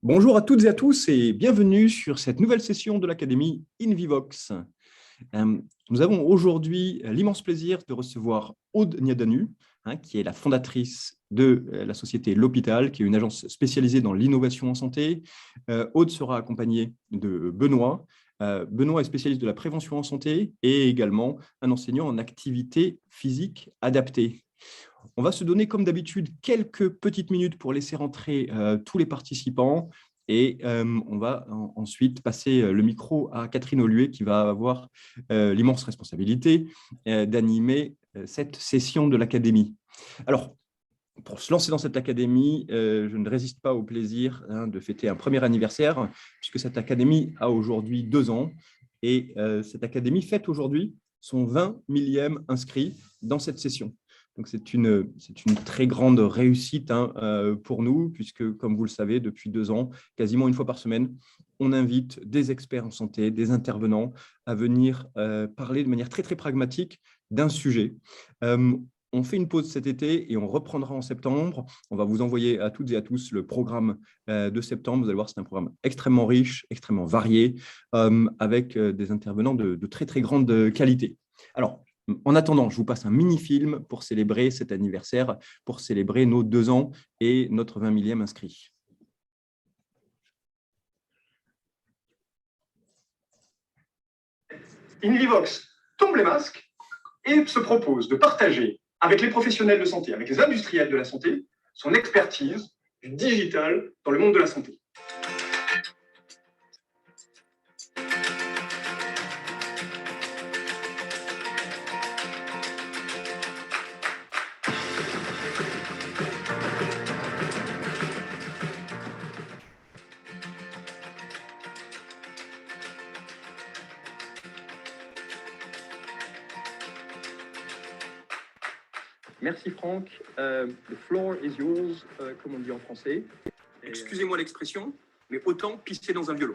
Bonjour à toutes et à tous et bienvenue sur cette nouvelle session de l'Académie InVivox. Nous avons aujourd'hui l'immense plaisir de recevoir Aude Niadanu, qui est la fondatrice de la société L'Hôpital, qui est une agence spécialisée dans l'innovation en santé. Aude sera accompagnée de Benoît. Benoît est spécialiste de la prévention en santé et également un enseignant en activité physique adaptée. On va se donner, comme d'habitude, quelques petites minutes pour laisser rentrer tous les participants et on va ensuite passer le micro à Catherine Oluet qui va avoir l'immense responsabilité d'animer cette session de l'Académie. Alors, pour se lancer dans cette académie, je ne résiste pas au plaisir de fêter un premier anniversaire, puisque cette académie a aujourd'hui 2 ans, et cette académie fête aujourd'hui son 20 millième inscrit dans cette session. Donc c'est une très grande réussite pour nous, puisque comme vous le savez, depuis 2 ans, quasiment une fois par semaine, on invite des experts en santé, des intervenants à venir parler de manière très très pragmatique d'un sujet. On fait une pause cet été et on reprendra en septembre. On va vous envoyer à toutes et à tous le programme de septembre. Vous allez voir, c'est un programme extrêmement riche, extrêmement varié, avec des intervenants de très, très grande qualité. Alors, en attendant, je vous passe un mini-film pour célébrer cet anniversaire, pour célébrer nos 2 ans et notre 20 millième inscrit. InVivox tombe les masques et se propose de partager avec les professionnels de santé, avec les industriels de la santé, son expertise du digital dans le monde de la santé. Merci Franck. The floor is yours, comme on dit en français. Excusez-moi l'expression, mais autant pisser dans un violon.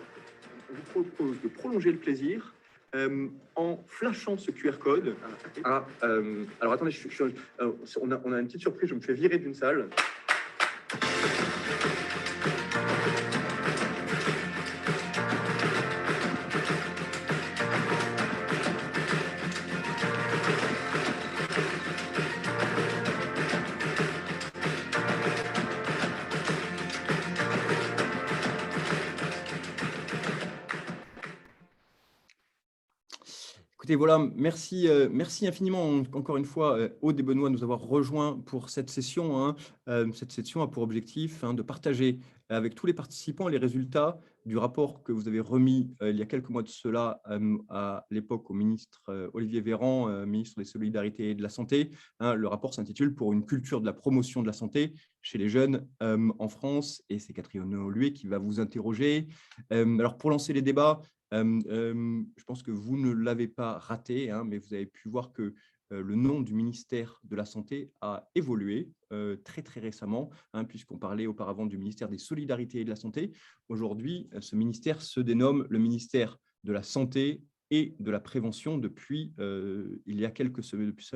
Je vous propose de prolonger le plaisir en flashant ce QR code. Alors attendez, on a une petite surprise, je me fais virer d'une salle. Écoutez, voilà, merci infiniment encore une fois, Aude et Benoît, de nous avoir rejoints pour cette session. Cette session a pour objectif de partager avec tous les participants les résultats du rapport que vous avez remis il y a quelques mois de cela à l'époque au ministre Olivier Véran, ministre des Solidarités et de la Santé. Le rapport s'intitule « Pour une culture de la promotion de la santé chez les jeunes en France » et c'est Catherine Oluet qui va vous interroger. Alors, pour lancer les débats, je pense que vous ne l'avez pas raté, mais vous avez pu voir que le nom du ministère de la Santé a évolué très, très récemment, puisqu'on parlait auparavant du ministère des Solidarités et de la Santé. Aujourd'hui, ce ministère se dénomme le ministère de la Santé et de la prévention depuis il y a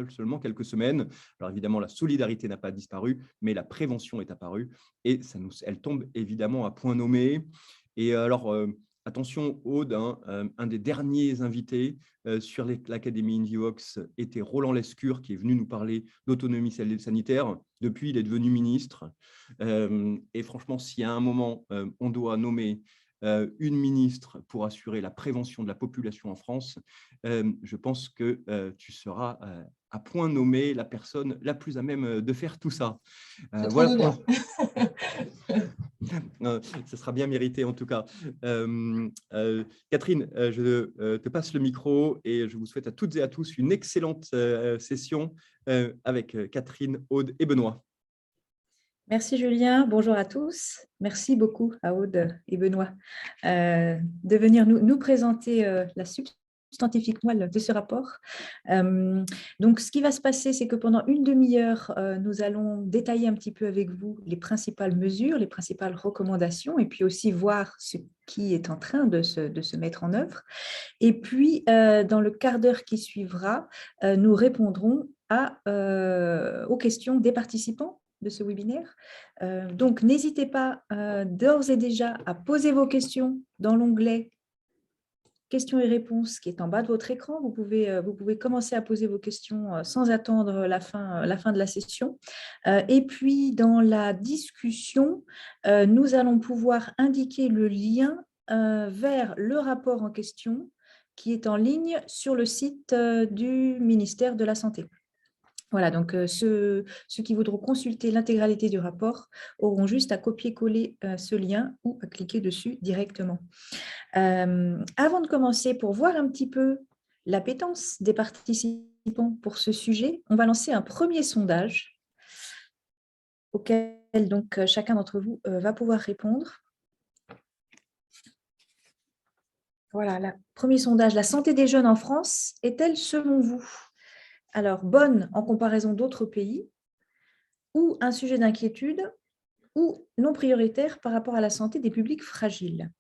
seulement quelques semaines. Alors évidemment, la solidarité n'a pas disparu, mais la prévention est apparue et elle tombe évidemment à point nommé. Et alors, attention, Aude, un des derniers invités sur l'Académie InVivox était Roland Lescure, qui est venu nous parler d'autonomie sanitaire. Depuis, il est devenu ministre. Et franchement, s'il y a un moment, on doit nommer une ministre pour assurer la prévention de la population en France, je pense que tu seras à point nommé la personne la plus à même de faire tout ça. Voilà. Ce sera bien mérité en tout cas. Catherine, je te passe le micro et je vous souhaite à toutes et à tous une excellente session avec Catherine, Aude et Benoît. Merci Julien, bonjour à tous. Merci beaucoup à Aude et Benoît de venir nous présenter la substantifique moelle de ce rapport. Donc, ce qui va se passer, c'est que pendant une demi-heure, nous allons détailler un petit peu avec vous les principales mesures, les principales recommandations, et puis aussi voir ce qui est en train de se mettre en œuvre. Et puis, dans le quart d'heure qui suivra, nous répondrons aux questions des participants de ce webinaire. Donc, n'hésitez pas d'ores et déjà à poser vos questions dans l'onglet questions et réponses qui est en bas de votre écran. Vous pouvez commencer à poser vos questions sans attendre la fin de la session. Et puis, dans la discussion, nous allons pouvoir indiquer le lien vers le rapport en question qui est en ligne sur le site du ministère de la Santé. Voilà, donc ceux qui voudront consulter l'intégralité du rapport auront juste à copier-coller ce lien ou à cliquer dessus directement. Avant de commencer, pour voir un petit peu l'appétence des participants pour ce sujet, on va lancer un premier sondage auquel donc chacun d'entre vous va pouvoir répondre. Voilà, le premier sondage. La santé des jeunes en France est-elle, selon vous, alors bonne en comparaison d'autres pays, ou un sujet d'inquiétude, ou non prioritaire par rapport à la santé des publics fragiles?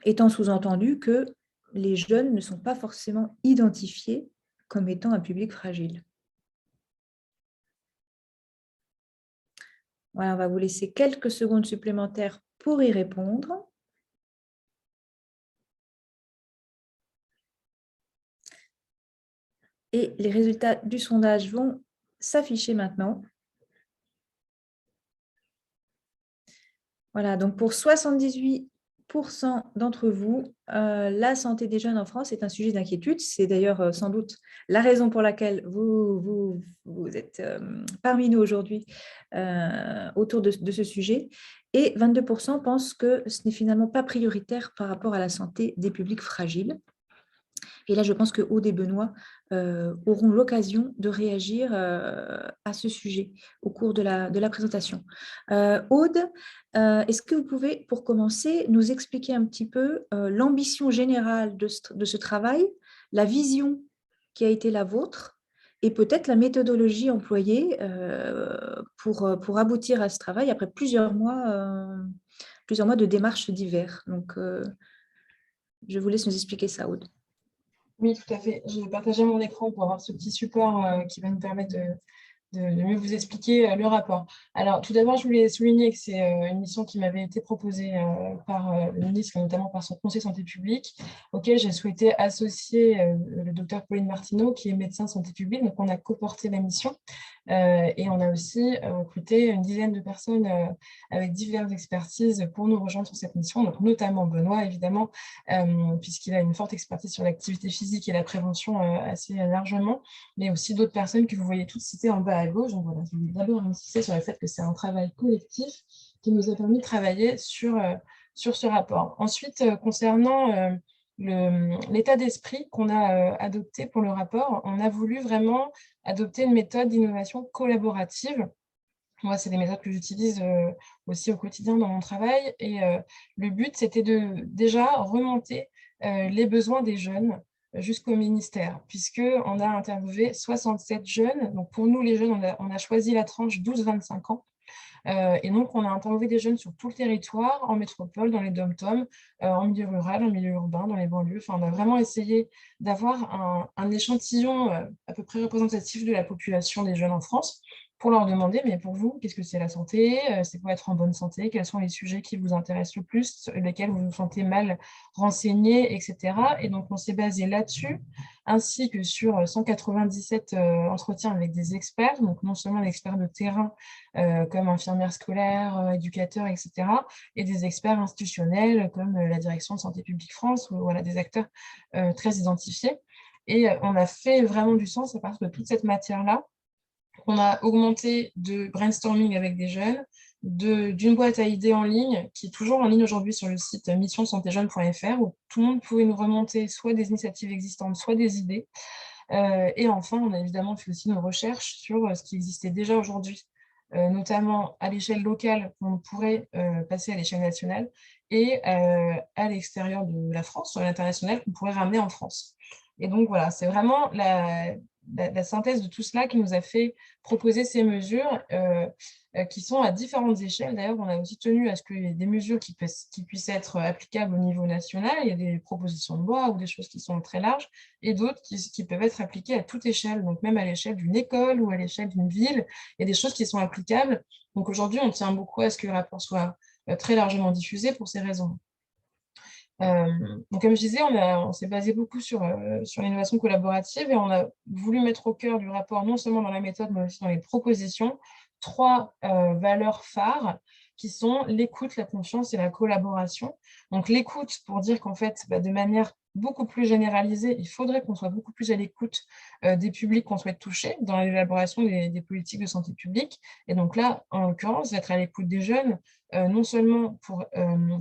Étant sous-entendu que les jeunes ne sont pas forcément identifiés comme étant un public fragile. Voilà, on va vous laisser quelques secondes supplémentaires pour y répondre. Et les résultats du sondage vont s'afficher maintenant. Voilà, donc pour 78% d'entre vous, la santé des jeunes en France est un sujet d'inquiétude. C'est d'ailleurs sans doute la raison pour laquelle vous êtes parmi nous aujourd'hui autour de ce sujet. Et 22% pensent que ce n'est finalement pas prioritaire par rapport à la santé des publics fragiles. Et là, je pense que Aude et Benoît auront l'occasion de réagir à ce sujet au cours de la présentation. Aude, est-ce que vous pouvez, pour commencer, nous expliquer un petit peu l'ambition générale de ce travail, la vision qui a été la vôtre et peut-être la méthodologie employée pour aboutir à ce travail après plusieurs mois de démarches diverses. Donc, je vous laisse nous expliquer ça, Aude. Oui, tout à fait. Je vais partager mon écran pour avoir ce petit support qui va nous permettre de mieux vous expliquer le rapport. Alors, tout d'abord, je voulais souligner que c'est une mission qui m'avait été proposée par le ministre, notamment par son conseil santé publique, auquel j'ai souhaité associer le docteur Pauline Martineau, qui est médecin santé publique. Donc, on a coporté la mission et on a aussi recruté une dizaine de personnes avec diverses expertises pour nous rejoindre sur cette mission, donc notamment Benoît, évidemment, puisqu'il a une forte expertise sur l'activité physique et la prévention assez largement, mais aussi d'autres personnes que vous voyez toutes citées en bas à gauche. Donc voilà, je voulais d'abord insister sur le fait que c'est un travail collectif qui nous a permis de travailler sur ce rapport. Ensuite, concernant l'état d'esprit qu'on a adopté pour le rapport, on a voulu vraiment adopter une méthode d'innovation collaborative. Moi, c'est des méthodes que j'utilise aussi au quotidien dans mon travail. Et le but, c'était de déjà remonter les besoins des jeunes jusqu'au ministère, puisqu'on a interviewé 67 jeunes. Donc, pour nous, les jeunes, on a choisi la tranche 12-25 ans. Et donc, on a interviewé des jeunes sur tout le territoire, en métropole, dans les dom-toms, en milieu rural, en milieu urbain, dans les banlieues. Enfin, on a vraiment essayé d'avoir un échantillon à peu près représentatif de la population des jeunes en France, pour leur demander, mais pour vous, qu'est-ce que c'est la santé? C'est quoi être en bonne santé? Quels sont les sujets qui vous intéressent le plus, sur lesquels vous vous sentez mal renseigné, etc. Et donc, on s'est basé là-dessus, ainsi que sur 197 entretiens avec des experts, donc non seulement des experts de terrain, comme infirmières scolaires, éducateurs, etc., et des experts institutionnels, comme la Direction de Santé publique France, ou voilà, des acteurs très identifiés. Et on a fait vraiment du sens à partir de toute cette matière-là. On a augmenté de brainstorming avec des jeunes, d'une boîte à idées en ligne, qui est toujours en ligne aujourd'hui sur le site missionsantéjeunes.fr, où tout le monde pouvait nous remonter soit des initiatives existantes, soit des idées. Et enfin, on a évidemment fait aussi nos recherches sur ce qui existait déjà aujourd'hui, notamment à l'échelle locale, on pourrait passer à l'échelle nationale, et à l'extérieur de la France, sur l'international, qu'on pourrait ramener en France. Et donc voilà, c'est vraiment la synthèse de tout cela qui nous a fait proposer ces mesures qui sont à différentes échelles. D'ailleurs, on a aussi tenu à ce qu'il y ait des mesures qui puissent être applicables au niveau national. Il y a des propositions de loi ou des choses qui sont très larges et d'autres qui peuvent être appliquées à toute échelle, donc même à l'échelle d'une école ou à l'échelle d'une ville. Il y a des choses qui sont applicables. Donc aujourd'hui, on tient beaucoup à ce que le rapport soit très largement diffusé pour ces raisons. Donc, comme je disais, on s'est basé beaucoup sur l'innovation collaborative et on a voulu mettre au cœur du rapport, non seulement dans la méthode, mais aussi dans les propositions, 3 valeurs phares qui sont l'écoute, la confiance et la collaboration. Donc, l'écoute, pour dire qu'en fait, de manière beaucoup plus généralisée, il faudrait qu'on soit beaucoup plus à l'écoute des publics qu'on souhaite toucher dans l'élaboration des politiques de santé publique. Et donc là, en l'occurrence, être à l'écoute des jeunes, non seulement pour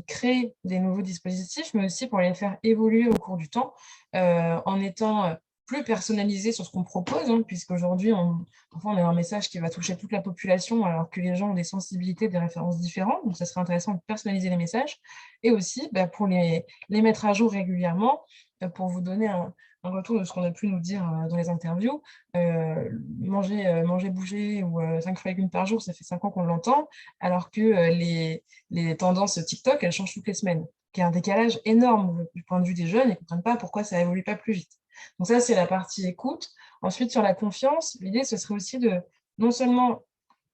créer des nouveaux dispositifs, mais aussi pour les faire évoluer au cours du temps, en étant plus personnalisé sur ce qu'on propose, hein, puisqu'aujourd'hui, on a un message qui va toucher toute la population, alors que les gens ont des sensibilités, des références différentes. Donc, ça serait intéressant de personnaliser les messages, et aussi pour les mettre à jour régulièrement, pour vous donner un retour de ce qu'on a pu nous dire dans les interviews. Manger, bouger ou 5 fruits et légumes par jour, ça fait 5 ans qu'on l'entend, alors que les tendances TikTok, elles changent toutes les semaines. Il y a un décalage énorme du point de vue des jeunes, ils ne comprennent pas pourquoi ça évolue pas plus vite. Donc ça, c'est la partie écoute. Ensuite, sur la confiance, l'idée, ce serait aussi de non seulement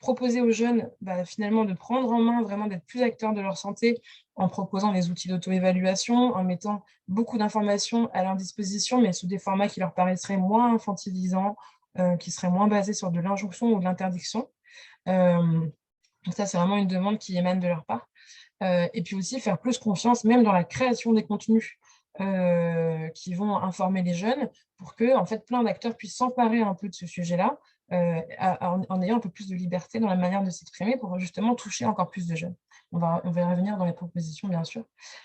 proposer aux jeunes finalement de prendre en main, vraiment d'être plus acteurs de leur santé en proposant des outils d'auto-évaluation, en mettant beaucoup d'informations à leur disposition, mais sous des formats qui leur paraisseraient moins infantilisants, qui seraient moins basés sur de l'injonction ou de l'interdiction. Donc ça, c'est vraiment une demande qui émane de leur part. Et puis aussi faire plus confiance, même dans la création des contenus qui vont informer les jeunes, pour que en fait, plein d'acteurs puissent s'emparer un peu de ce sujet-là, en ayant un peu plus de liberté dans la manière de s'exprimer pour justement toucher encore plus de jeunes. On va y revenir dans les propositions, bien sûr.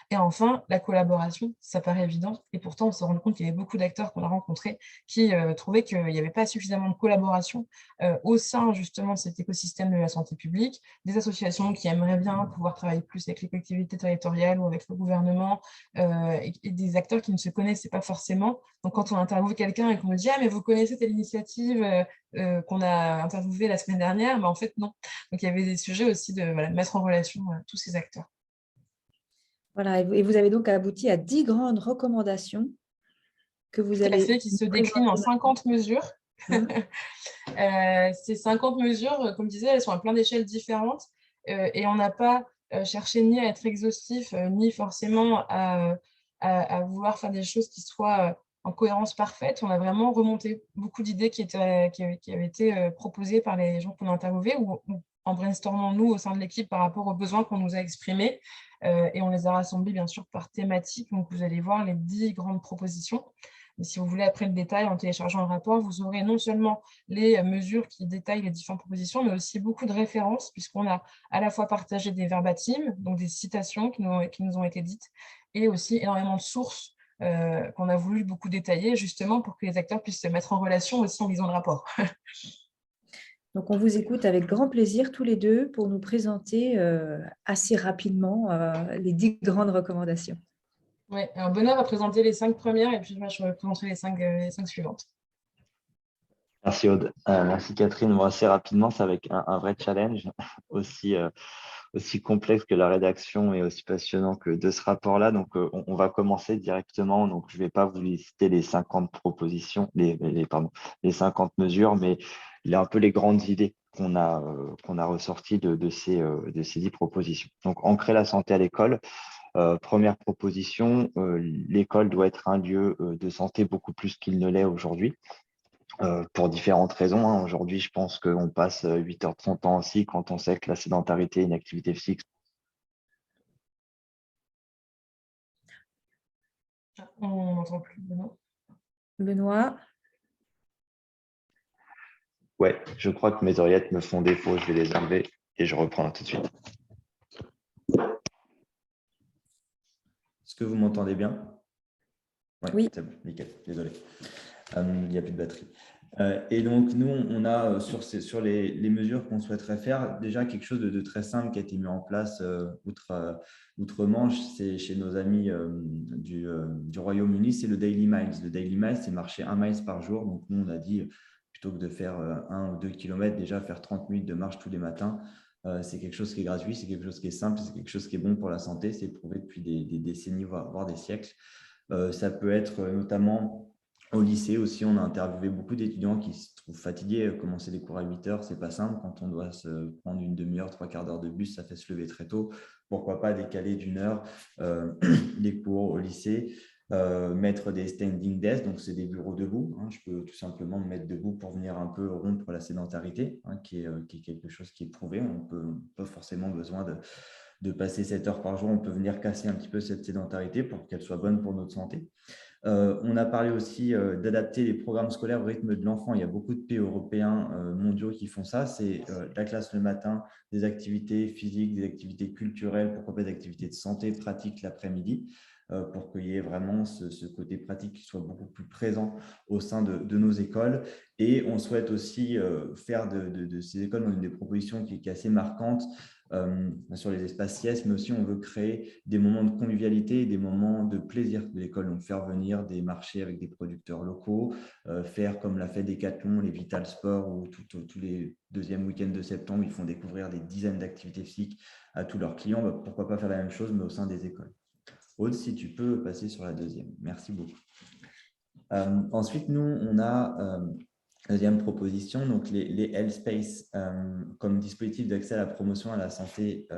Et enfin, la collaboration, ça paraît évident, et pourtant, on s'est rendu compte qu'il y avait beaucoup d'acteurs qu'on a rencontrés qui trouvaient qu'il n'y avait pas suffisamment de collaboration au sein justement de cet écosystème de la santé publique, des associations qui aimeraient bien pouvoir travailler plus avec les collectivités territoriales ou avec le gouvernement, et des acteurs qui ne se connaissaient pas forcément. Donc, quand on interviewe quelqu'un et qu'on me dit « Ah, mais vous connaissez telle initiative qu'on a interviewée la semaine dernière », en fait, non. Donc, il y avait des sujets aussi de mettre en relation tous ces acteurs. Voilà, et vous avez donc abouti à 10 grandes recommandations que vous allez... Tout à fait, qui se déclinent en 50 mesures. Ces 50 mesures, comme je disais, elles sont à plein d'échelles différentes et on n'a pas cherché ni à être exhaustif, ni forcément à vouloir faire des choses qui soient en cohérence parfaite. On a vraiment remonté beaucoup d'idées qui avaient été proposées par les gens qu'on a interviewés ou en brainstormant nous au sein de l'équipe par rapport aux besoins qu'on nous a exprimés. Et on les a rassemblés bien sûr par thématique. Donc vous allez voir les 10 grandes propositions. Et si vous voulez après le détail, en téléchargeant le rapport, vous aurez non seulement les mesures qui détaillent les différentes propositions, mais aussi beaucoup de références, puisqu'on a à la fois partagé des verbatims, donc des citations qui nous ont été dites, et aussi énormément de sources qu'on a voulu beaucoup détailler, justement pour que les acteurs puissent se mettre en relation aussi en lisant le rapport. Donc, on vous écoute avec grand plaisir tous les deux pour nous présenter assez rapidement les 10 grandes recommandations. Oui, alors Benoît va présenter les 5 premières et puis moi, je vais présenter les 5 suivantes. Merci Aude. Merci Catherine. Bon, assez rapidement, c'est avec un vrai challenge, aussi complexe que la rédaction et aussi passionnant que de ce rapport-là. Donc, on va commencer directement. Donc, je ne vais pas vous lister les 50 propositions, les 50 mesures, mais il y a un peu les grandes idées qu'on a ressorties de ces 10 propositions. Donc, ancrer la santé à l'école. Première proposition, l'école doit être un lieu de santé beaucoup plus qu'il ne l'est aujourd'hui. Pour différentes raisons. Hein. Aujourd'hui, je pense qu'on passe 8 heures de son temps aussi quand on sait que la sédentarité et une activité physique. On n'entend plus Benoît. Benoît. Ouais, je crois que mes oreillettes me font défaut. Je vais les enlever et je reprends tout de suite. Est-ce que vous m'entendez bien? Ouais, oui. C'est bon, nickel. Désolé. Il n'y a plus de batterie. Et donc, nous, on a sur les mesures qu'on souhaiterait faire, déjà quelque chose de très simple qui a été mis en place outre-Manche, c'est chez nos amis du Royaume-Uni, c'est le Daily Miles. Le Daily Miles, c'est marcher 1 mile par jour. Donc, nous, on a dit, plutôt que de faire 1 ou 2 kilomètres, déjà faire 30 minutes de marche tous les matins. C'est quelque chose qui est gratuit, c'est quelque chose qui est simple, c'est quelque chose qui est bon pour la santé. C'est prouvé depuis des décennies, voire des siècles. Ça peut être notamment au lycée aussi. On a interviewé beaucoup d'étudiants qui se trouvent fatigués. Commencer les cours à 8 heures, ce n'est pas simple. Quand on doit se prendre une demi-heure, 3/4 d'heure de bus, ça fait se lever très tôt. Pourquoi pas décaler d'1 heure les cours au lycée, mettre des standing desks, donc c'est des bureaux debout. Je peux tout simplement me mettre debout pour venir un peu rompre la sédentarité, qui est quelque chose qui est prouvé. On n'a pas forcément besoin de passer 7 heures par jour. On peut venir casser un petit peu cette sédentarité pour qu'elle soit bonne pour notre santé. On a parlé aussi d'adapter les programmes scolaires au rythme de l'enfant. Il y a beaucoup de pays européens mondiaux qui font ça. C'est la classe le matin, des activités physiques, des activités culturelles, pourquoi pas des activités de santé pratiques l'après-midi, pour qu'il y ait vraiment ce côté pratique qui soit beaucoup plus présent au sein de nos écoles. Et on souhaite aussi faire de ces écoles une des propositions qui est assez marquante sur les espaces siestes, mais aussi on veut créer des moments de convivialité et des moments de plaisir de l'école. Donc faire venir des marchés avec des producteurs locaux, faire comme l'a fait Decathlon, les Vital Sports, où tous les deuxièmes week-ends de septembre, ils font découvrir des dizaines d'activités physiques à tous leurs clients. Pourquoi pas faire la même chose, mais au sein des écoles. Aude, si tu peux passer sur la deuxième. Merci beaucoup. Ensuite, nous, on a deuxième proposition, donc les Health Space comme dispositif d'accès à la promotion à la santé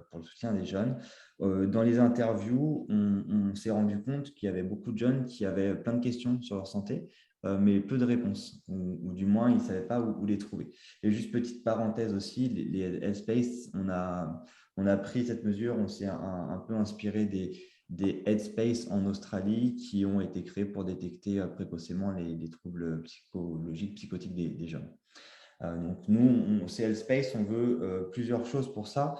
pour le soutien des jeunes. Dans les interviews, on s'est rendu compte qu'il y avait beaucoup de jeunes qui avaient plein de questions sur leur santé, mais peu de réponses, ou du moins, ils ne savaient pas où les trouver. Et juste petite parenthèse aussi, les Health Space, on a pris cette mesure, on s'est un peu inspiré des Headspace en Australie qui ont été créés pour détecter précocement les troubles psychologiques, psychotiques des jeunes. Donc nous, c'est Headspace, on veut plusieurs choses pour ça.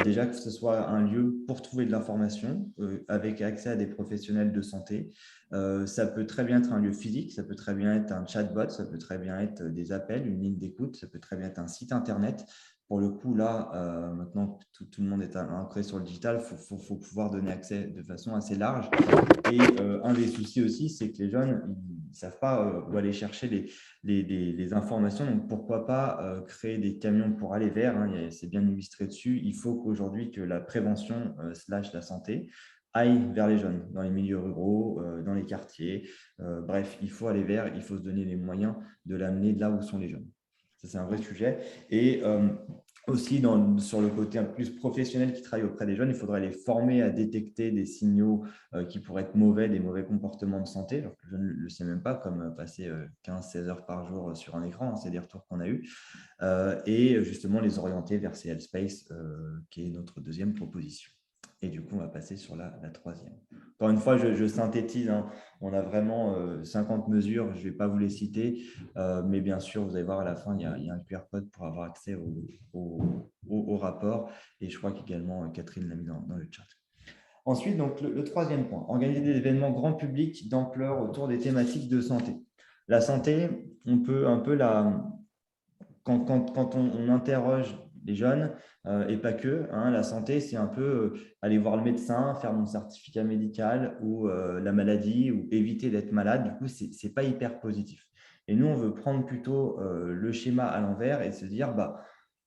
Déjà que ce soit un lieu pour trouver de l'information avec accès à des professionnels de santé. Ça peut très bien être un lieu physique, ça peut très bien être un chatbot, ça peut très bien être des appels, une ligne d'écoute, ça peut très bien être un site internet. Pour le coup, là, maintenant que tout le monde est ancré sur le digital, il faut pouvoir donner accès de façon assez large. Et un des soucis aussi, c'est que les jeunes, ils ne savent pas où aller chercher les informations. Donc, pourquoi pas créer des camions pour aller vers, c'est bien illustré dessus. Il faut qu'aujourd'hui, que la prévention / la santé aille vers les jeunes, dans les milieux ruraux, dans les quartiers. Bref, il faut aller vers, il faut se donner les moyens de l'amener là où sont les jeunes. Ça, c'est un vrai sujet. Et aussi, sur le côté un peu plus professionnel qui travaille auprès des jeunes, il faudrait les former à détecter des signaux qui pourraient être mauvais, des mauvais comportements de santé, alors que le jeune ne le sait même pas, comme passer 15-16 heures par jour sur un écran, c'est des retours qu'on a eus, et justement les orienter vers ces Healthspace, qui est notre deuxième proposition. Et du coup, on va passer sur la troisième. Encore une fois, je synthétise, on a vraiment 50 mesures, je ne vais pas vous les citer, mais bien sûr, vous allez voir à la fin, il y a un QR code pour avoir accès au rapport. Et je crois qu'également, Catherine l'a mis dans le chat. Ensuite, donc, le troisième point, organiser des événements grand public d'ampleur autour des thématiques de santé. La santé, on peut un peu quand on interroge les jeunes, et pas que, la santé, c'est un peu aller voir le médecin, faire mon certificat médical ou la maladie, ou éviter d'être malade. Du coup, ce n'est pas hyper positif. Et nous, on veut prendre plutôt le schéma à l'envers et se dire,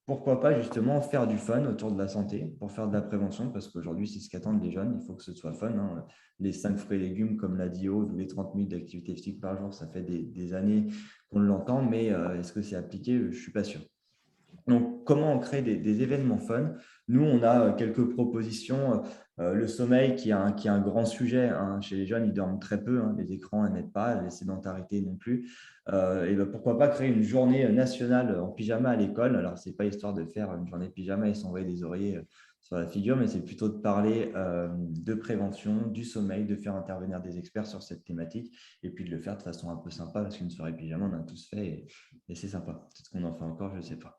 pourquoi pas justement faire du fun autour de la santé pour faire de la prévention, parce qu'aujourd'hui, c'est ce qu'attendent les jeunes, il faut que ce soit fun. Les 5 fruits et légumes, comme l'a dit Aude, ou les 30 minutes d'activité physique par jour, ça fait des années qu'on l'entend, mais est-ce que c'est appliqué? Je ne suis pas sûr. Donc, comment on crée des événements fun? Nous, on a quelques propositions. Le sommeil, qui est un grand sujet chez les jeunes, ils dorment très peu, les écrans n'aident pas, les sédentarités non plus. Et pourquoi pas créer une journée nationale en pyjama à l'école? Alors, ce n'est pas histoire de faire une journée pyjama et s'envoyer des oreillers sur la figure, mais c'est plutôt de parler de prévention, du sommeil, de faire intervenir des experts sur cette thématique, et puis de le faire de façon un peu sympa, parce qu'une soirée pyjama, on a tous fait, et c'est sympa. Peut-être qu'on en fait encore, je ne sais pas.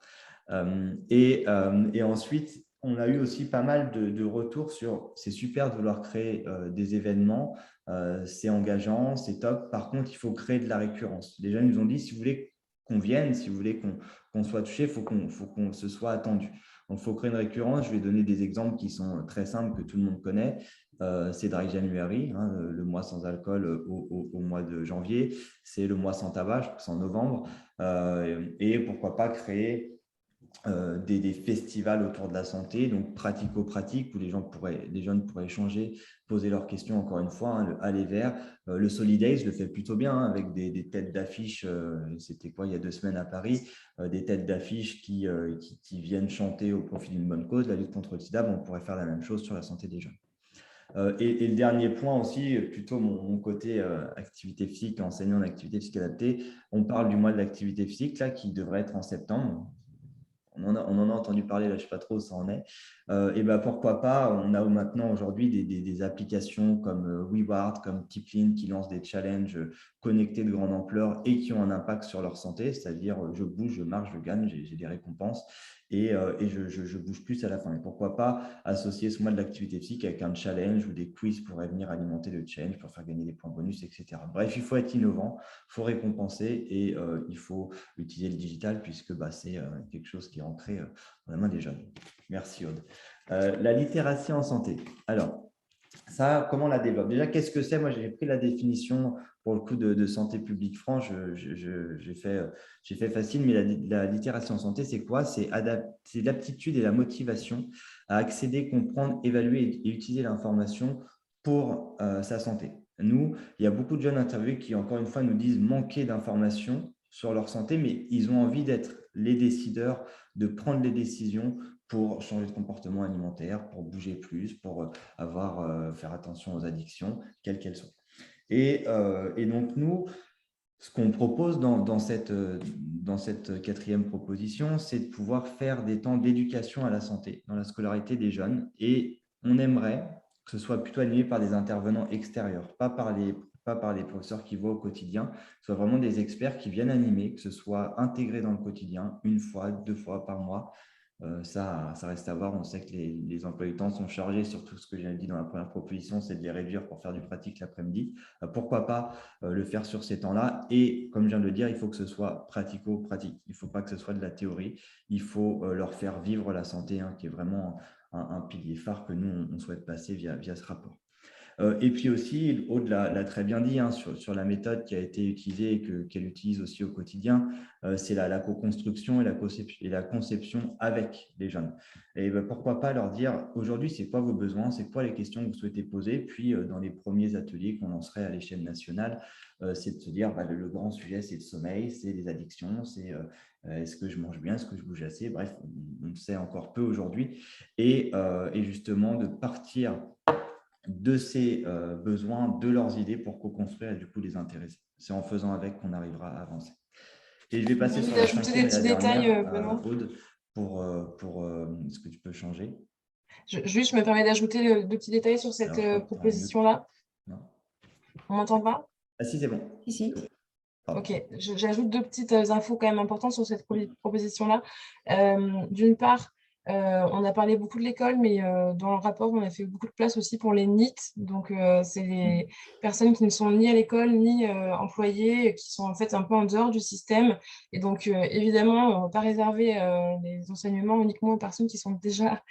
Et ensuite, on a eu aussi pas mal de retours sur c'est super de vouloir créer des événements, c'est engageant, c'est top. Par contre, il faut créer de la récurrence. Les jeunes nous ont dit, si vous voulez qu'on vienne, si vous voulez qu'on soit touché, il faut qu'on se soit attendu. Donc, il faut créer une récurrence. Je vais donner des exemples qui sont très simples, que tout le monde connaît. C'est Dry January, hein, le mois sans alcool au mois de janvier. C'est le mois sans tabac, je crois que c'est en novembre. Et pourquoi pas créer des festivals autour de la santé, donc pratico-pratique, où les jeunes pourraient échanger, poser leurs questions, encore une fois, hein, le Aller Vert. Le Solidays le fait plutôt bien, hein, avec des têtes d'affiche, c'était quoi, il y a 2 semaines à Paris, des têtes d'affiche qui viennent chanter au profit d'une bonne cause, la lutte contre le sida. On pourrait faire la même chose sur la santé des jeunes. Et le dernier point aussi, plutôt mon côté activité physique, enseignant d'activité physique adaptée, on parle du mois de l'activité physique là, qui devrait être en septembre. On en a entendu parler, là, je ne sais pas trop où ça en est. Et ben, pourquoi pas, on a maintenant aujourd'hui des applications comme WeWard, comme Tiplin qui lancent des challenges connectés de grande ampleur et qui ont un impact sur leur santé, c'est-à-dire je bouge, je marche, je gagne, j'ai des récompenses et je bouge plus à la fin. Et pourquoi pas associer ce mois de l'activité physique avec un challenge ou des quiz pour venir alimenter le challenge, pour faire gagner des points bonus, etc. Bref, il faut être innovant, il faut récompenser et il faut utiliser le digital puisque c'est quelque chose qui est ancré dans la main des jeunes. Merci Aude. La littératie en santé. Alors, ça, comment on la développe? Déjà, qu'est-ce que c'est? Moi, j'ai pris la définition pour le coup de Santé publique France. J'ai fait facile, mais la littératie en santé, c'est quoi? C'est l'aptitude et la motivation à accéder, comprendre, évaluer et utiliser l'information pour sa santé. Nous, il y a beaucoup de jeunes interviewés qui, encore une fois, nous disent manquer d'informations sur leur santé, mais ils ont envie d'être les décideurs, de prendre les décisions pour changer de comportement alimentaire, pour bouger plus, pour faire attention aux addictions, quelles qu'elles soient. Et donc, nous, ce qu'on propose dans cette 4e proposition, c'est de pouvoir faire des temps d'éducation à la santé dans la scolarité des jeunes. Et on aimerait que ce soit plutôt animé par des intervenants extérieurs, pas par les professeurs qui voient au quotidien, ce soit vraiment des experts qui viennent animer, que ce soit intégré dans le quotidien, 1 fois, 2 fois par mois. Ça reste à voir. On sait que les emplois du temps sont chargés, surtout ce que j'ai dit dans la première proposition, c'est de les réduire pour faire du pratique l'après-midi. Pourquoi pas le faire sur ces temps-là? Et comme je viens de le dire, il faut que ce soit pratico-pratique. Il ne faut pas que ce soit de la théorie. Il faut leur faire vivre la santé, hein, qui est vraiment un pilier phare que nous, on souhaite passer via ce rapport. Et puis aussi, Aude l'a très bien dit, hein, sur la méthode qui a été utilisée et qu'elle utilise aussi au quotidien, c'est la co-construction et la conception avec les jeunes. Et pourquoi pas leur dire, aujourd'hui, c'est quoi vos besoins, c'est quoi les questions que vous souhaitez poser, puis dans les premiers ateliers qu'on lancerait à l'échelle nationale, c'est de se dire, le grand sujet, c'est le sommeil, c'est les addictions, c'est est-ce que je mange bien, est-ce que je bouge assez, bref, on sait encore peu aujourd'hui, et justement de partir de ces besoins, de leurs idées pour co-construire et du coup les intéresser. C'est en faisant avec qu'on arrivera à avancer. Et je vais passer sur la 5e et la dernière, Aude, pour ce que tu peux changer. Je me permets d'ajouter 2 petits détails sur cette proposition-là. On m'entend pas? Ah si, c'est bon. Ici. Ok, j'ajoute 2 petites infos quand même importantes sur cette proposition-là. D'une part, on a parlé beaucoup de l'école, mais dans le rapport, on a fait beaucoup de place aussi pour les NEET. Donc, c'est les personnes qui ne sont ni à l'école, ni employées, qui sont en fait un peu en dehors du système. Et donc, évidemment, on ne va pas réserver les enseignements uniquement aux personnes qui sont déjà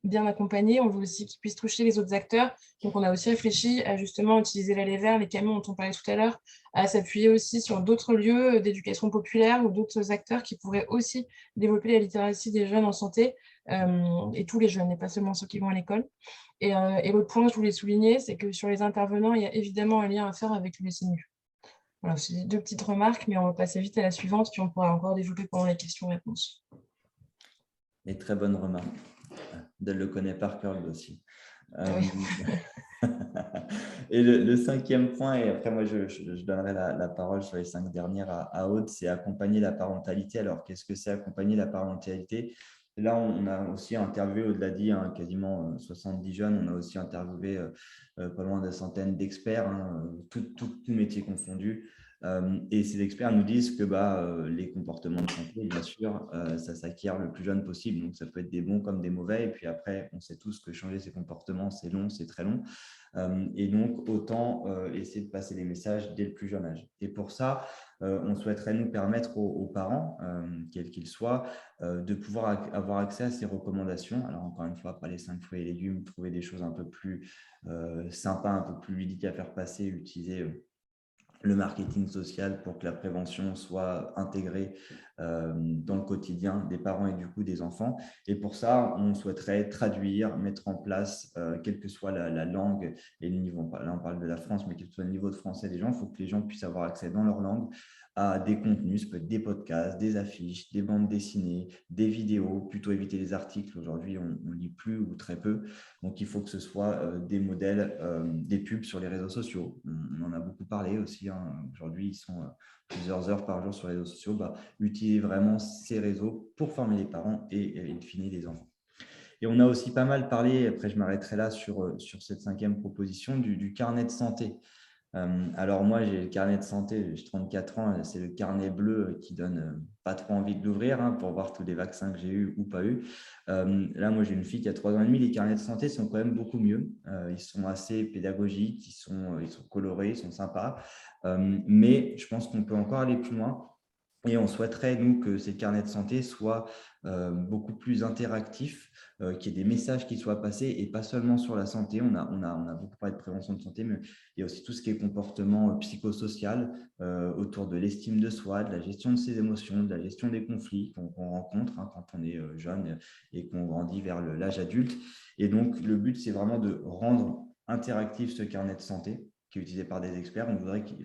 bien accompagnés. On veut aussi qu'ils puissent toucher les autres acteurs. Donc, on a aussi réfléchi à justement utiliser l'Aller Vert, les camions dont on parlait tout à l'heure, à s'appuyer aussi sur d'autres lieux d'éducation populaire ou d'autres acteurs qui pourraient aussi développer la littératie des jeunes en santé, et tous les jeunes, et pas seulement ceux qui vont à l'école. Et l'autre point que je voulais souligner, c'est que sur les intervenants, il y a évidemment un lien à faire avec le SNU. Voilà, c'est 2 petites remarques, mais on va passer vite à la suivante, puis on pourra encore développer pendant les questions-réponses. Et très bonne remarque. Del le connaît par cœur lui aussi. Oui. Et le 5e point, et après moi je donnerai la parole sur les 5 dernières à Aude, c'est accompagner la parentalité. Alors qu'est-ce que c'est accompagner la parentalité? Là, on a aussi interviewé, Aude l'a dit, hein, quasiment 70 jeunes. On a aussi interviewé pas loin de centaines d'experts, hein, tout métier confondu. Et ces experts nous disent que les comportements de santé, bien sûr, ça s'acquiert le plus jeune possible. Donc, ça peut être des bons comme des mauvais. Et puis après, on sait tous que changer ses comportements, c'est long, c'est très long. Et donc, autant essayer de passer les messages dès le plus jeune âge. Et pour ça, on souhaiterait nous permettre aux parents, quels qu'ils soient, de pouvoir avoir accès à ces recommandations. Alors, encore une fois, pas les 5 fruits et légumes, trouver des choses un peu plus sympas, un peu plus ludiques à faire passer, utiliser le marketing social pour que la prévention soit intégrée dans le quotidien des parents et du coup des enfants. Et pour ça, on souhaiterait traduire, mettre en place, quelle que soit la langue et le niveau. Là, on parle de la France, mais quel que soit le niveau de français des gens, il faut que les gens puissent avoir accès dans leur langue à des contenus, ça peut être des podcasts, des affiches, des bandes dessinées, des vidéos, plutôt éviter les articles. Aujourd'hui, on ne lit plus ou très peu. Donc, il faut que ce soit des modèles, des pubs sur les réseaux sociaux. On en a beaucoup parlé aussi. Aujourd'hui, ils sont plusieurs heures par jour sur les réseaux sociaux. Utilisez vraiment ces réseaux pour former les parents et in fine les enfants. Et on a aussi pas mal parlé, après je m'arrêterai là sur cette 5e proposition, du carnet de santé. Alors moi, j'ai le carnet de santé, j'ai 34 ans, c'est le carnet bleu qui donne pas trop envie de l'ouvrir pour voir tous les vaccins que j'ai eus ou pas eus. Là, moi, j'ai une fille qui a 3 ans et demi, les carnets de santé sont quand même beaucoup mieux. Ils sont assez pédagogiques, ils sont colorés, ils sont sympas. Mais je pense qu'on peut encore aller plus loin. Et on souhaiterait, nous, que ces carnets de santé soient beaucoup plus interactifs, qu'il y ait des messages qui soient passés et pas seulement sur la santé. On a beaucoup parlé de prévention de santé, mais il y a aussi tout ce qui est comportement psychosocial autour de l'estime de soi, de la gestion de ses émotions, de la gestion des conflits qu'on rencontre quand on est jeune et qu'on grandit vers l'âge adulte. Et donc, le but, c'est vraiment de rendre interactif ce carnet de santé qui est utilisé par des experts,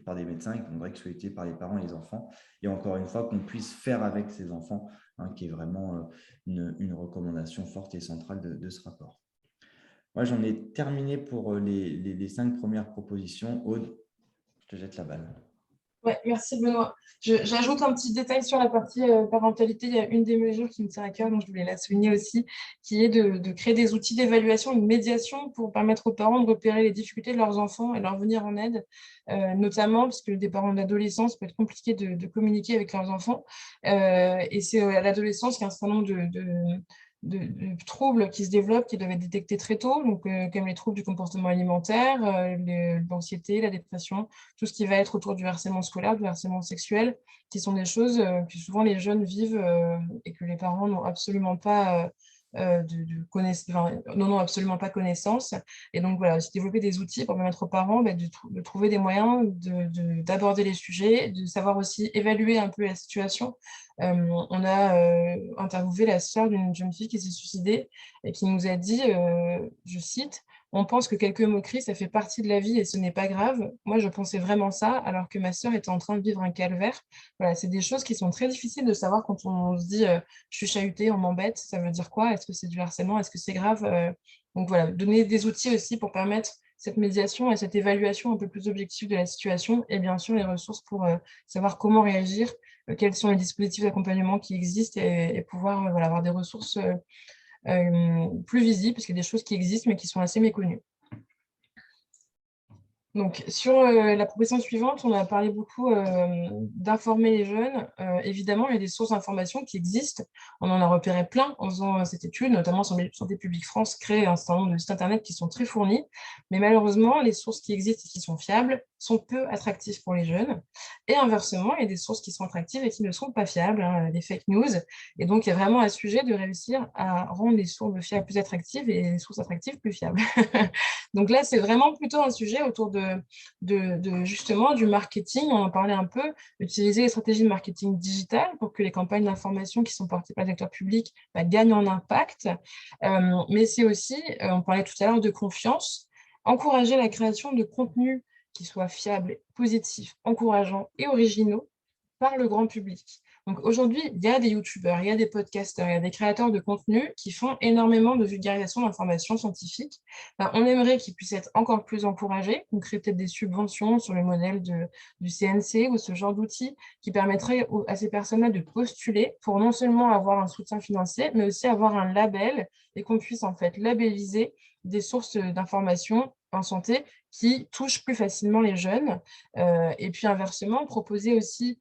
par des médecins, et qu'on voudrait qu'il soit utilisé par les parents et les enfants. Et encore une fois, qu'on puisse faire avec ces enfants, qui est vraiment une recommandation forte et centrale de ce rapport. Moi, j'en ai terminé pour les 5 premières propositions. Aude, je te jette la balle. Ouais, merci Benoît. J'ajoute un petit détail sur la partie parentalité. Il y a une des mesures qui me tient à cœur, donc je voulais la souligner aussi, qui est de créer des outils d'évaluation, de médiation pour permettre aux parents de repérer les difficultés de leurs enfants et leur venir en aide, notamment parce que des parents d'adolescence, ça peut être compliqué de communiquer avec leurs enfants. Et c'est à l'adolescence qu'il y a un certain nombre de troubles qui se développent, qui doivent être détectés très tôt, donc, comme les troubles du comportement alimentaire, l'anxiété, la dépression, tout ce qui va être autour du harcèlement scolaire, du harcèlement sexuel, qui sont des choses que souvent les jeunes vivent et que les parents n'ont absolument pas n'ont absolument pas connaissance. Et donc voilà, c'est développer des outils pour permettre aux parents de trouver des moyens d'aborder les sujets, de savoir aussi évaluer un peu la situation. On a interviewé la sœur d'une jeune fille qui s'est suicidée et qui nous a dit, je cite, on pense que quelques moqueries, ça fait partie de la vie et ce n'est pas grave. Moi, je pensais vraiment ça, alors que ma sœur était en train de vivre un calvaire. Voilà, c'est des choses qui sont très difficiles de savoir quand on se dit je suis chahutée, on m'embête. Ça veut dire quoi? Est-ce que c'est du harcèlement? Est-ce que c'est grave? Donc voilà, donner des outils aussi pour permettre cette médiation et cette évaluation un peu plus objective de la situation et bien sûr les ressources pour savoir comment réagir, quels sont les dispositifs d'accompagnement qui existent et pouvoir avoir des ressources plus visibles, parce qu'il y a des choses qui existent mais qui sont assez méconnues. Donc, sur la proposition suivante, on a parlé beaucoup d'informer les jeunes. Évidemment, il y a des sources d'information qui existent. On en a repéré plein en faisant cette étude, notamment Santé publique France crée un certain nombre de sites internet qui sont très fournis. Mais malheureusement, les sources qui existent et qui sont fiables sont peu attractives pour les jeunes. Et inversement, il y a des sources qui sont attractives et qui ne sont pas fiables, des fake news. Et donc, il y a vraiment un sujet de réussir à rendre les sources fiables plus attractives et les sources attractives plus fiables. Donc là, c'est vraiment plutôt un sujet autour justement du marketing. On en parlait un peu, utiliser les stratégies de marketing digital pour que les campagnes d'information qui sont portées par les acteurs publics gagnent en impact. Mais c'est aussi, on parlait tout à l'heure de confiance, encourager la création de contenus qui soient fiables, positifs, encourageants et originaux par le grand public. Donc aujourd'hui, il y a des youtubeurs, il y a des podcasteurs, il y a des créateurs de contenu qui font énormément de vulgarisation d'informations scientifiques. On aimerait qu'ils puissent être encore plus encouragés. On crée peut-être des subventions sur le modèle du CNC ou ce genre d'outils qui permettraient à ces personnes-là de postuler pour non seulement avoir un soutien financier, mais aussi avoir un label et qu'on puisse en fait labelliser des sources d'informations en santé qui touchent plus facilement les jeunes. Et puis inversement, proposer aussi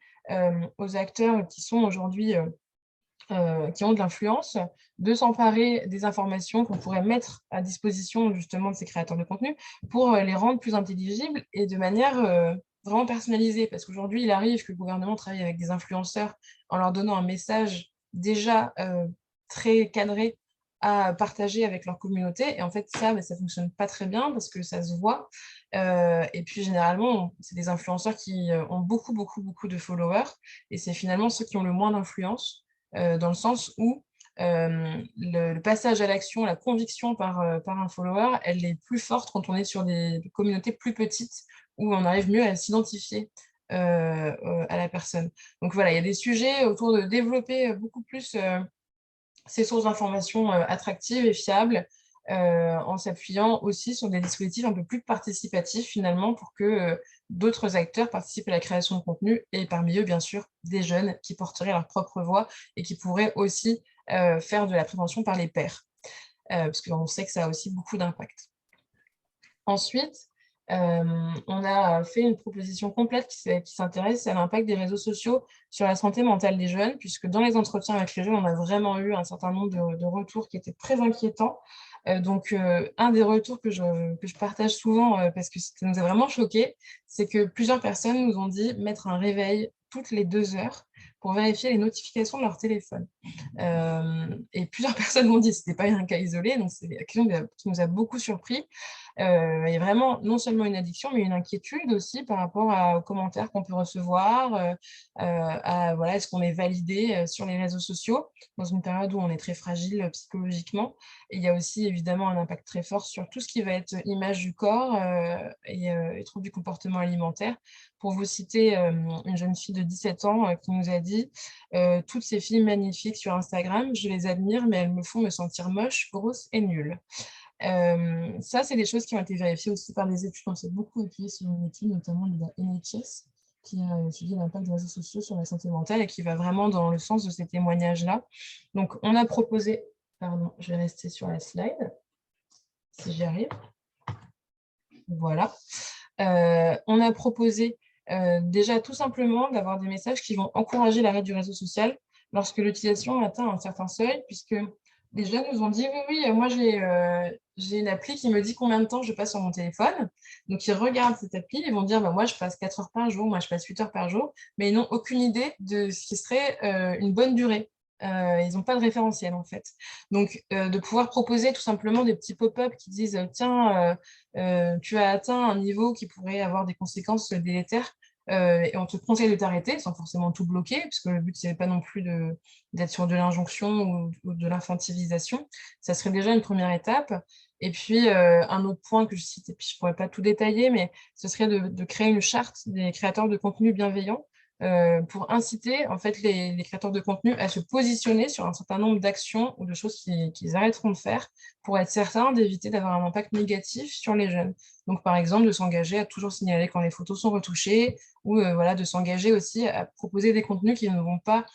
aux acteurs qui sont aujourd'hui qui ont de l'influence, de s'emparer des informations qu'on pourrait mettre à disposition justement de ces créateurs de contenu pour les rendre plus intelligibles et de manière vraiment personnalisée. Parce qu'aujourd'hui, il arrive que le gouvernement travaille avec des influenceurs en leur donnant un message déjà très cadré à partager avec leur communauté. Et en fait, ça ne fonctionne pas très bien parce que ça se voit. Et puis, généralement, c'est des influenceurs qui ont beaucoup, beaucoup, beaucoup de followers. Et c'est finalement ceux qui ont le moins d'influence. Dans le sens où le passage à l'action, la conviction par un follower, elle est plus forte quand on est sur des communautés plus petites où on arrive mieux à s'identifier à la personne. Donc voilà, il y a des sujets autour de développer beaucoup plus ces sources d'informations attractives et fiables en s'appuyant aussi sur des dispositifs un peu plus participatifs finalement pour que d'autres acteurs participent à la création de contenu et parmi eux, bien sûr, des jeunes qui porteraient leur propre voix et qui pourraient aussi faire de la prévention par les pairs, parce qu'on sait que ça a aussi beaucoup d'impact. Ensuite, on a fait une proposition complète qui s'intéresse à l'impact des réseaux sociaux sur la santé mentale des jeunes, puisque dans les entretiens avec les jeunes, on a vraiment eu un certain nombre de retours qui étaient très inquiétants. Donc, un des retours que je partage souvent, parce que ça nous a vraiment choqués, c'est que plusieurs personnes nous ont dit mettre un réveil toutes les 2 heures pour vérifier les notifications de leur téléphone. Et plusieurs personnes m'ont dit, ce n'était pas un cas isolé, donc c'est quelque chose qui nous a beaucoup surpris. Il y a vraiment non seulement une addiction, mais une inquiétude aussi par rapport aux commentaires qu'on peut recevoir, voilà, est-ce qu'on est validé sur les réseaux sociaux dans une période où on est très fragile psychologiquement. Et il y a aussi évidemment un impact très fort sur tout ce qui va être image du corps et troubles du comportement alimentaire. Pour vous citer une jeune fille de 17 ans qui nous a dit « Toutes ces filles magnifiques sur Instagram, je les admire, mais elles me font me sentir moche, grosse et nulle. » Ça, c'est des choses qui ont été vérifiées aussi par des études. On s'est beaucoup appuyé sur une étude, notamment de la NHS, qui a étudié l'impact des réseaux sociaux sur la santé mentale et qui va vraiment dans le sens de ces témoignages-là. Donc, on a proposé... Pardon, je vais rester sur la slide, si j'y arrive. Voilà. On a proposé déjà tout simplement d'avoir des messages qui vont encourager l'arrêt du réseau social lorsque l'utilisation atteint un certain seuil, puisque les jeunes nous ont dit « Oui, moi j'ai une appli qui me dit combien de temps je passe sur mon téléphone. » Donc, ils regardent cette appli, ils vont dire « Moi, je passe 4 heures par jour, moi, je passe 8 heures par jour. » Mais ils n'ont aucune idée de ce qui serait une bonne durée. Ils n'ont pas de référentiel, en fait. Donc, de pouvoir proposer tout simplement des petits pop-up qui disent « Tiens, tu as atteint un niveau qui pourrait avoir des conséquences délétères. » Et on te conseille de t'arrêter sans forcément tout bloquer, puisque le but, ce n'est pas non plus d'être sur de l'injonction ou de l'infantilisation. Ça serait déjà une première étape. Et puis, un autre point que je cite, et puis je ne pourrais pas tout détailler, mais ce serait de créer une charte des créateurs de contenu bienveillants pour inciter en fait, les créateurs de contenu à se positionner sur un certain nombre d'actions ou de choses qu'ils arrêteront de faire pour être certains d'éviter d'avoir un impact négatif sur les jeunes. Donc, par exemple, de s'engager à toujours signaler quand les photos sont retouchées ou voilà, de s'engager aussi à proposer des contenus qui ne vont pas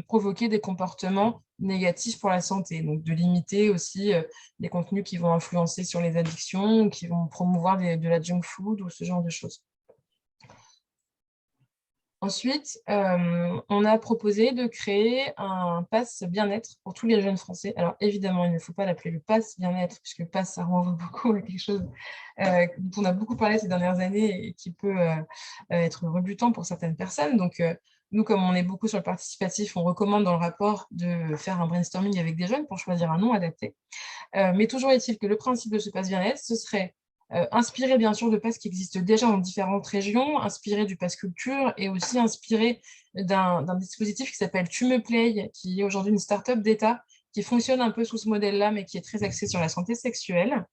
provoquer des comportements négatifs pour la santé. Donc, de limiter aussi des contenus qui vont influencer sur les addictions ou qui vont promouvoir de la junk food ou ce genre de choses. Ensuite, on a proposé de créer un pass bien-être pour tous les jeunes Français. Alors évidemment, il ne faut pas l'appeler le pass bien-être, puisque pass, ça renvoie beaucoup à quelque chose dont on a beaucoup parlé ces dernières années et qui peut être rebutant pour certaines personnes. Donc, nous, comme on est beaucoup sur le participatif, on recommande dans le rapport de faire un brainstorming avec des jeunes pour choisir un nom adapté. Mais toujours est-il que le principe de ce pass bien-être, ce serait inspiré bien sûr de passes qui existent déjà dans différentes régions, inspiré du pass culture et aussi inspiré d'un dispositif qui s'appelle Tu me play, qui est aujourd'hui une start-up d'État qui fonctionne un peu sous ce modèle-là, mais qui est très axé sur la santé sexuelle.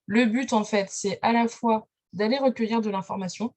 Le but, en fait, c'est à la fois d'aller recueillir de l'information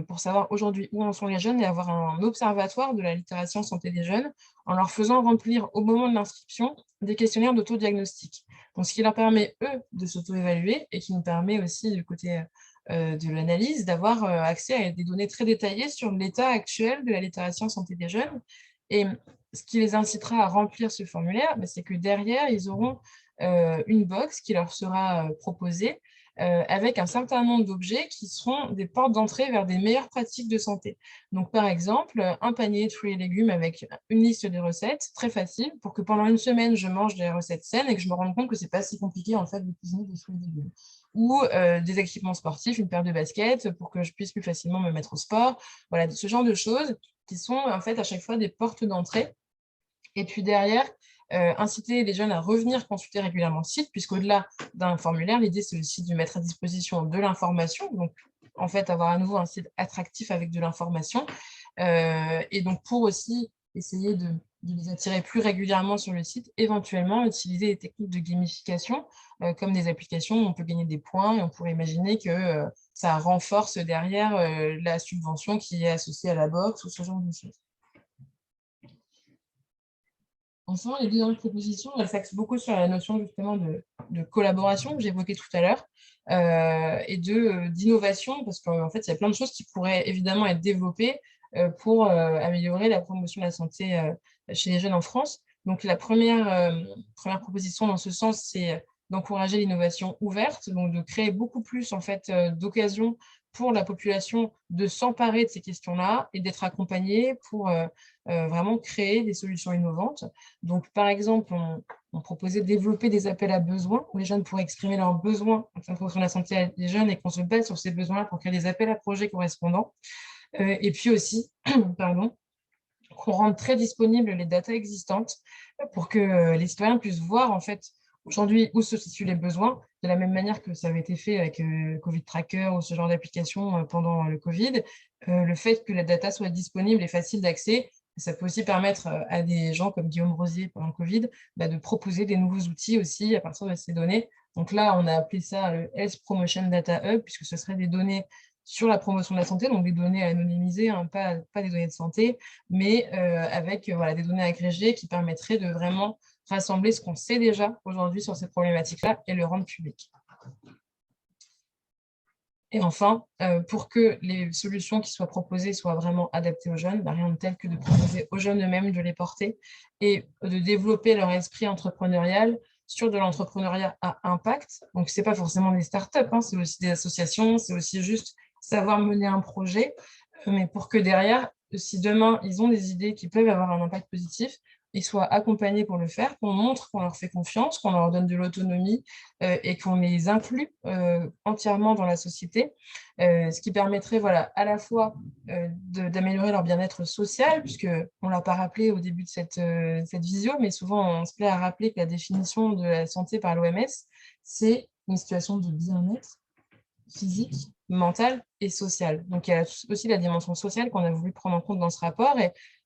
pour savoir aujourd'hui où en sont les jeunes et avoir un observatoire de la littératie en santé des jeunes en leur faisant remplir au moment de l'inscription des questionnaires d'autodiagnostic. Donc, ce qui leur permet, eux, de s'auto-évaluer et qui nous permet aussi, du côté de l'analyse, d'avoir accès à des données très détaillées sur l'état actuel de la littératie en santé des jeunes. Et ce qui les incitera à remplir ce formulaire, c'est que derrière, ils auront une box qui leur sera proposée avec un certain nombre d'objets qui seront des portes d'entrée vers des meilleures pratiques de santé. Donc, par exemple, un panier de fruits et légumes avec une liste de recettes, très facile, pour que pendant une semaine, je mange des recettes saines et que je me rende compte que ce n'est pas si compliqué en fait de cuisiner des fruits et légumes. Ou des équipements sportifs, une paire de baskets pour que je puisse plus facilement me mettre au sport. Voilà, ce genre de choses qui sont en fait à chaque fois des portes d'entrée. Et puis derrière, inciter les jeunes à revenir consulter régulièrement le site, puisqu'au-delà d'un formulaire, l'idée, c'est aussi de mettre à disposition de l'information. Donc, en fait, avoir à nouveau un site attractif avec de l'information. Et donc, pour aussi essayer de les attirer plus régulièrement sur le site, éventuellement utiliser des techniques de gamification, comme des applications où on peut gagner des points, et on pourrait imaginer que ça renforce derrière la subvention qui est associée à la box ou ce genre de choses. Ensemble, les deux autres propositions, elles s'axent beaucoup sur la notion justement de collaboration que j'évoquais tout à l'heure et d'innovation, parce qu'en fait, il y a plein de choses qui pourraient évidemment être développées pour améliorer la promotion de la santé chez les jeunes en France. Donc, la première proposition dans ce sens, c'est d'encourager l'innovation ouverte, donc de créer beaucoup plus en fait d'occasions pour la population de s'emparer de ces questions-là et d'être accompagnée pour vraiment créer des solutions innovantes. Donc, par exemple, on proposait de développer des appels à besoins où les jeunes pourraient exprimer leurs besoins en fonction de la santé des jeunes et qu'on se base sur ces besoins-là pour créer des appels à projets correspondants. Et puis aussi, pardon, qu'on rende très disponibles les datas existantes pour que les citoyens puissent voir en fait aujourd'hui où se situent les besoins, de la même manière que ça avait été fait avec Covid Tracker ou ce genre d'application pendant le Covid. Le fait que la data soit disponible et facile d'accès, ça peut aussi permettre à des gens comme Guillaume Rosier pendant le Covid de proposer des nouveaux outils aussi à partir de ces données. Donc là, on a appelé ça le Health Promotion Data Hub, puisque ce serait des données sur la promotion de la santé, donc des données anonymisées, hein, pas des données de santé, mais avec des données agrégées qui permettraient de vraiment rassembler ce qu'on sait déjà aujourd'hui sur ces problématiques-là et le rendre public. Et enfin, pour que les solutions qui soient proposées soient vraiment adaptées aux jeunes, rien de tel que de proposer aux jeunes eux-mêmes de les porter et de développer leur esprit entrepreneurial sur de l'entrepreneuriat à impact. Donc, ce n'est pas forcément des startups, hein, c'est aussi des associations, c'est aussi juste savoir mener un projet, mais pour que derrière, si demain, ils ont des idées qui peuvent avoir un impact positif, ils soient accompagnés pour le faire, qu'on montre qu'on leur fait confiance, qu'on leur donne de l'autonomie et qu'on les inclut entièrement dans la société, ce qui permettrait à la fois d'améliorer leur bien-être social, puisqu'on ne l'a pas rappelé au début de cette visio, mais souvent on se plaît à rappeler que la définition de la santé par l'OMS, c'est une situation de bien-être physique, mentale et sociale. Donc, il y a aussi la dimension sociale qu'on a voulu prendre en compte dans ce rapport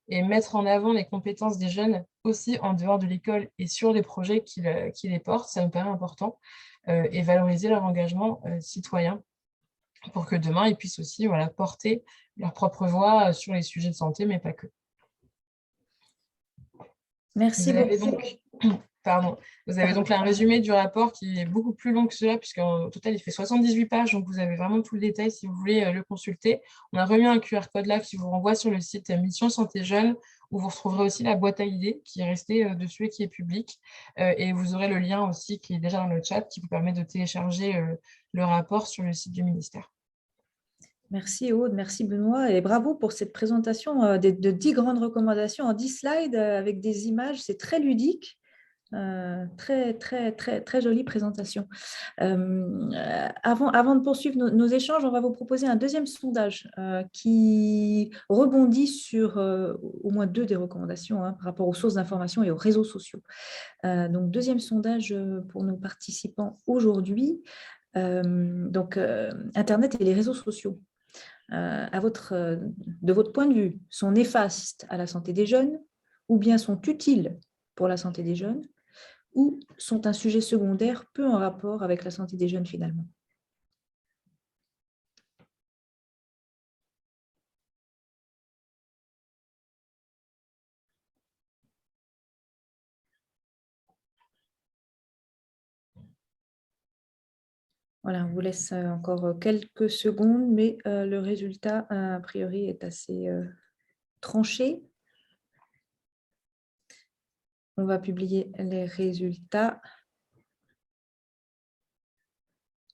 et mettre en avant les compétences des jeunes aussi en dehors de l'école et sur les projets qui les portent, ça me paraît important, et valoriser leur engagement citoyen pour que demain, ils puissent aussi porter leur propre voix sur les sujets de santé, mais pas que. Merci beaucoup. Vous avez donc là un résumé du rapport qui est beaucoup plus long que cela, puisqu'en total, il fait 78 pages, donc vous avez vraiment tout le détail si vous voulez le consulter. On a remis un QR code là qui vous renvoie sur le site Mission Santé Jeunes, où vous retrouverez aussi la boîte à idées qui est restée dessus et qui est publique. Et vous aurez le lien aussi qui est déjà dans le chat, qui vous permet de télécharger le rapport sur le site du ministère. Merci Aude, merci Benoît et bravo pour cette présentation de 10 grandes recommandations en 10 slides avec des images, c'est très ludique. Très jolie présentation. Avant de poursuivre nos échanges, on va vous proposer un deuxième sondage qui rebondit sur au moins 2 des recommandations par rapport aux sources d'information et aux réseaux sociaux. Donc, deuxième sondage pour nos participants aujourd'hui. Internet et les réseaux sociaux, de votre point de vue, sont néfastes à la santé des jeunes ou bien sont utiles pour la santé des jeunes ou sont un sujet secondaire peu en rapport avec la santé des jeunes finalement? Voilà, on vous laisse encore quelques secondes, mais le résultat, a priori, est assez tranché. On va publier les résultats.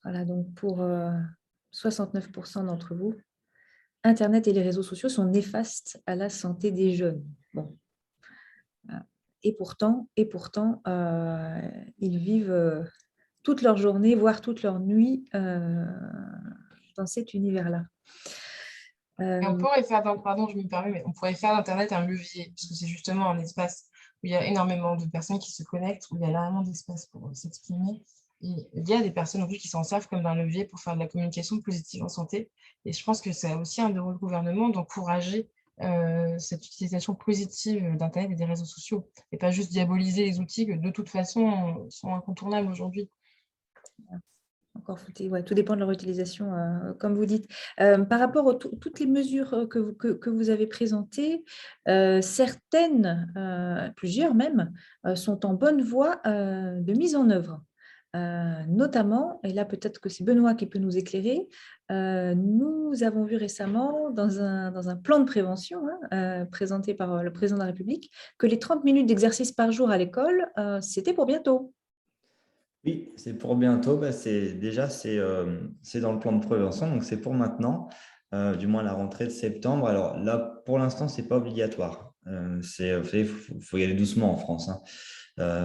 Voilà, donc pour 69% d'entre vous, Internet et les réseaux sociaux sont néfastes à la santé des jeunes. Bon. Et pourtant, ils vivent toute leur journée, voire toute leur nuit dans cet univers-là. Et on pourrait faire, pardon, je me permets, mais on pourrait faire d'Internet un levier, parce que c'est justement un espace où il y a énormément de personnes qui se connectent, où il y a énormément d'espace pour s'exprimer. Et il y a des personnes en plus qui s'en servent comme d'un levier pour faire de la communication positive en santé. Et je pense que c'est aussi un des rôles du gouvernement d'encourager cette utilisation positive d'Internet et des réseaux sociaux, et pas juste diaboliser les outils que de toute façon sont incontournables aujourd'hui. Encore faut-il, ouais, tout dépend de leur utilisation, comme vous dites. Par rapport à toutes les mesures que vous avez présentées, certaines, plusieurs même, sont en bonne voie de mise en œuvre. Notamment, et là peut-être que c'est Benoît qui peut nous éclairer, nous avons vu récemment dans un plan de prévention présenté par le président de la République que les 30 minutes d'exercice par jour à l'école, c'était pour bientôt. Oui, c'est pour bientôt. Bah, c'est dans le plan de prévention, donc c'est pour maintenant, du moins la rentrée de septembre. Alors là, pour l'instant, c'est pas obligatoire. Vous savez, faut y aller doucement en France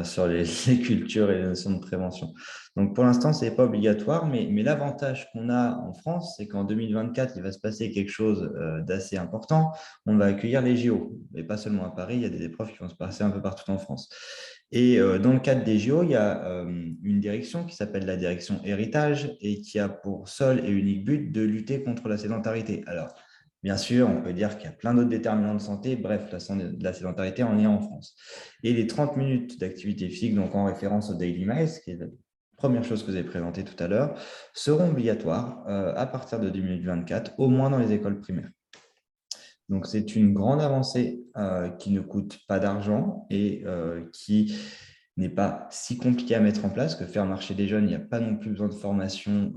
sur les cultures et les notions de prévention. Donc pour l'instant, c'est pas obligatoire, mais l'avantage qu'on a en France, c'est qu'en 2024, il va se passer quelque chose d'assez important. On va accueillir les JO, et pas seulement à Paris. Il y a des épreuves qui vont se passer un peu partout en France. Et dans le cadre des JO, il y a une direction qui s'appelle la direction Héritage et qui a pour seul et unique but de lutter contre la sédentarité. Alors, bien sûr, on peut dire qu'il y a plein d'autres déterminants de santé. Bref, la sédentarité en est en France. Et les 30 minutes d'activité physique, donc en référence au Daily Miles, qui est la première chose que vous avez présentée tout à l'heure, seront obligatoires à partir de 2024, au moins dans les écoles primaires. Donc, c'est une grande avancée qui ne coûte pas d'argent et qui n'est pas si compliqué à mettre en place que faire marcher des jeunes. Il n'y a pas non plus besoin de formation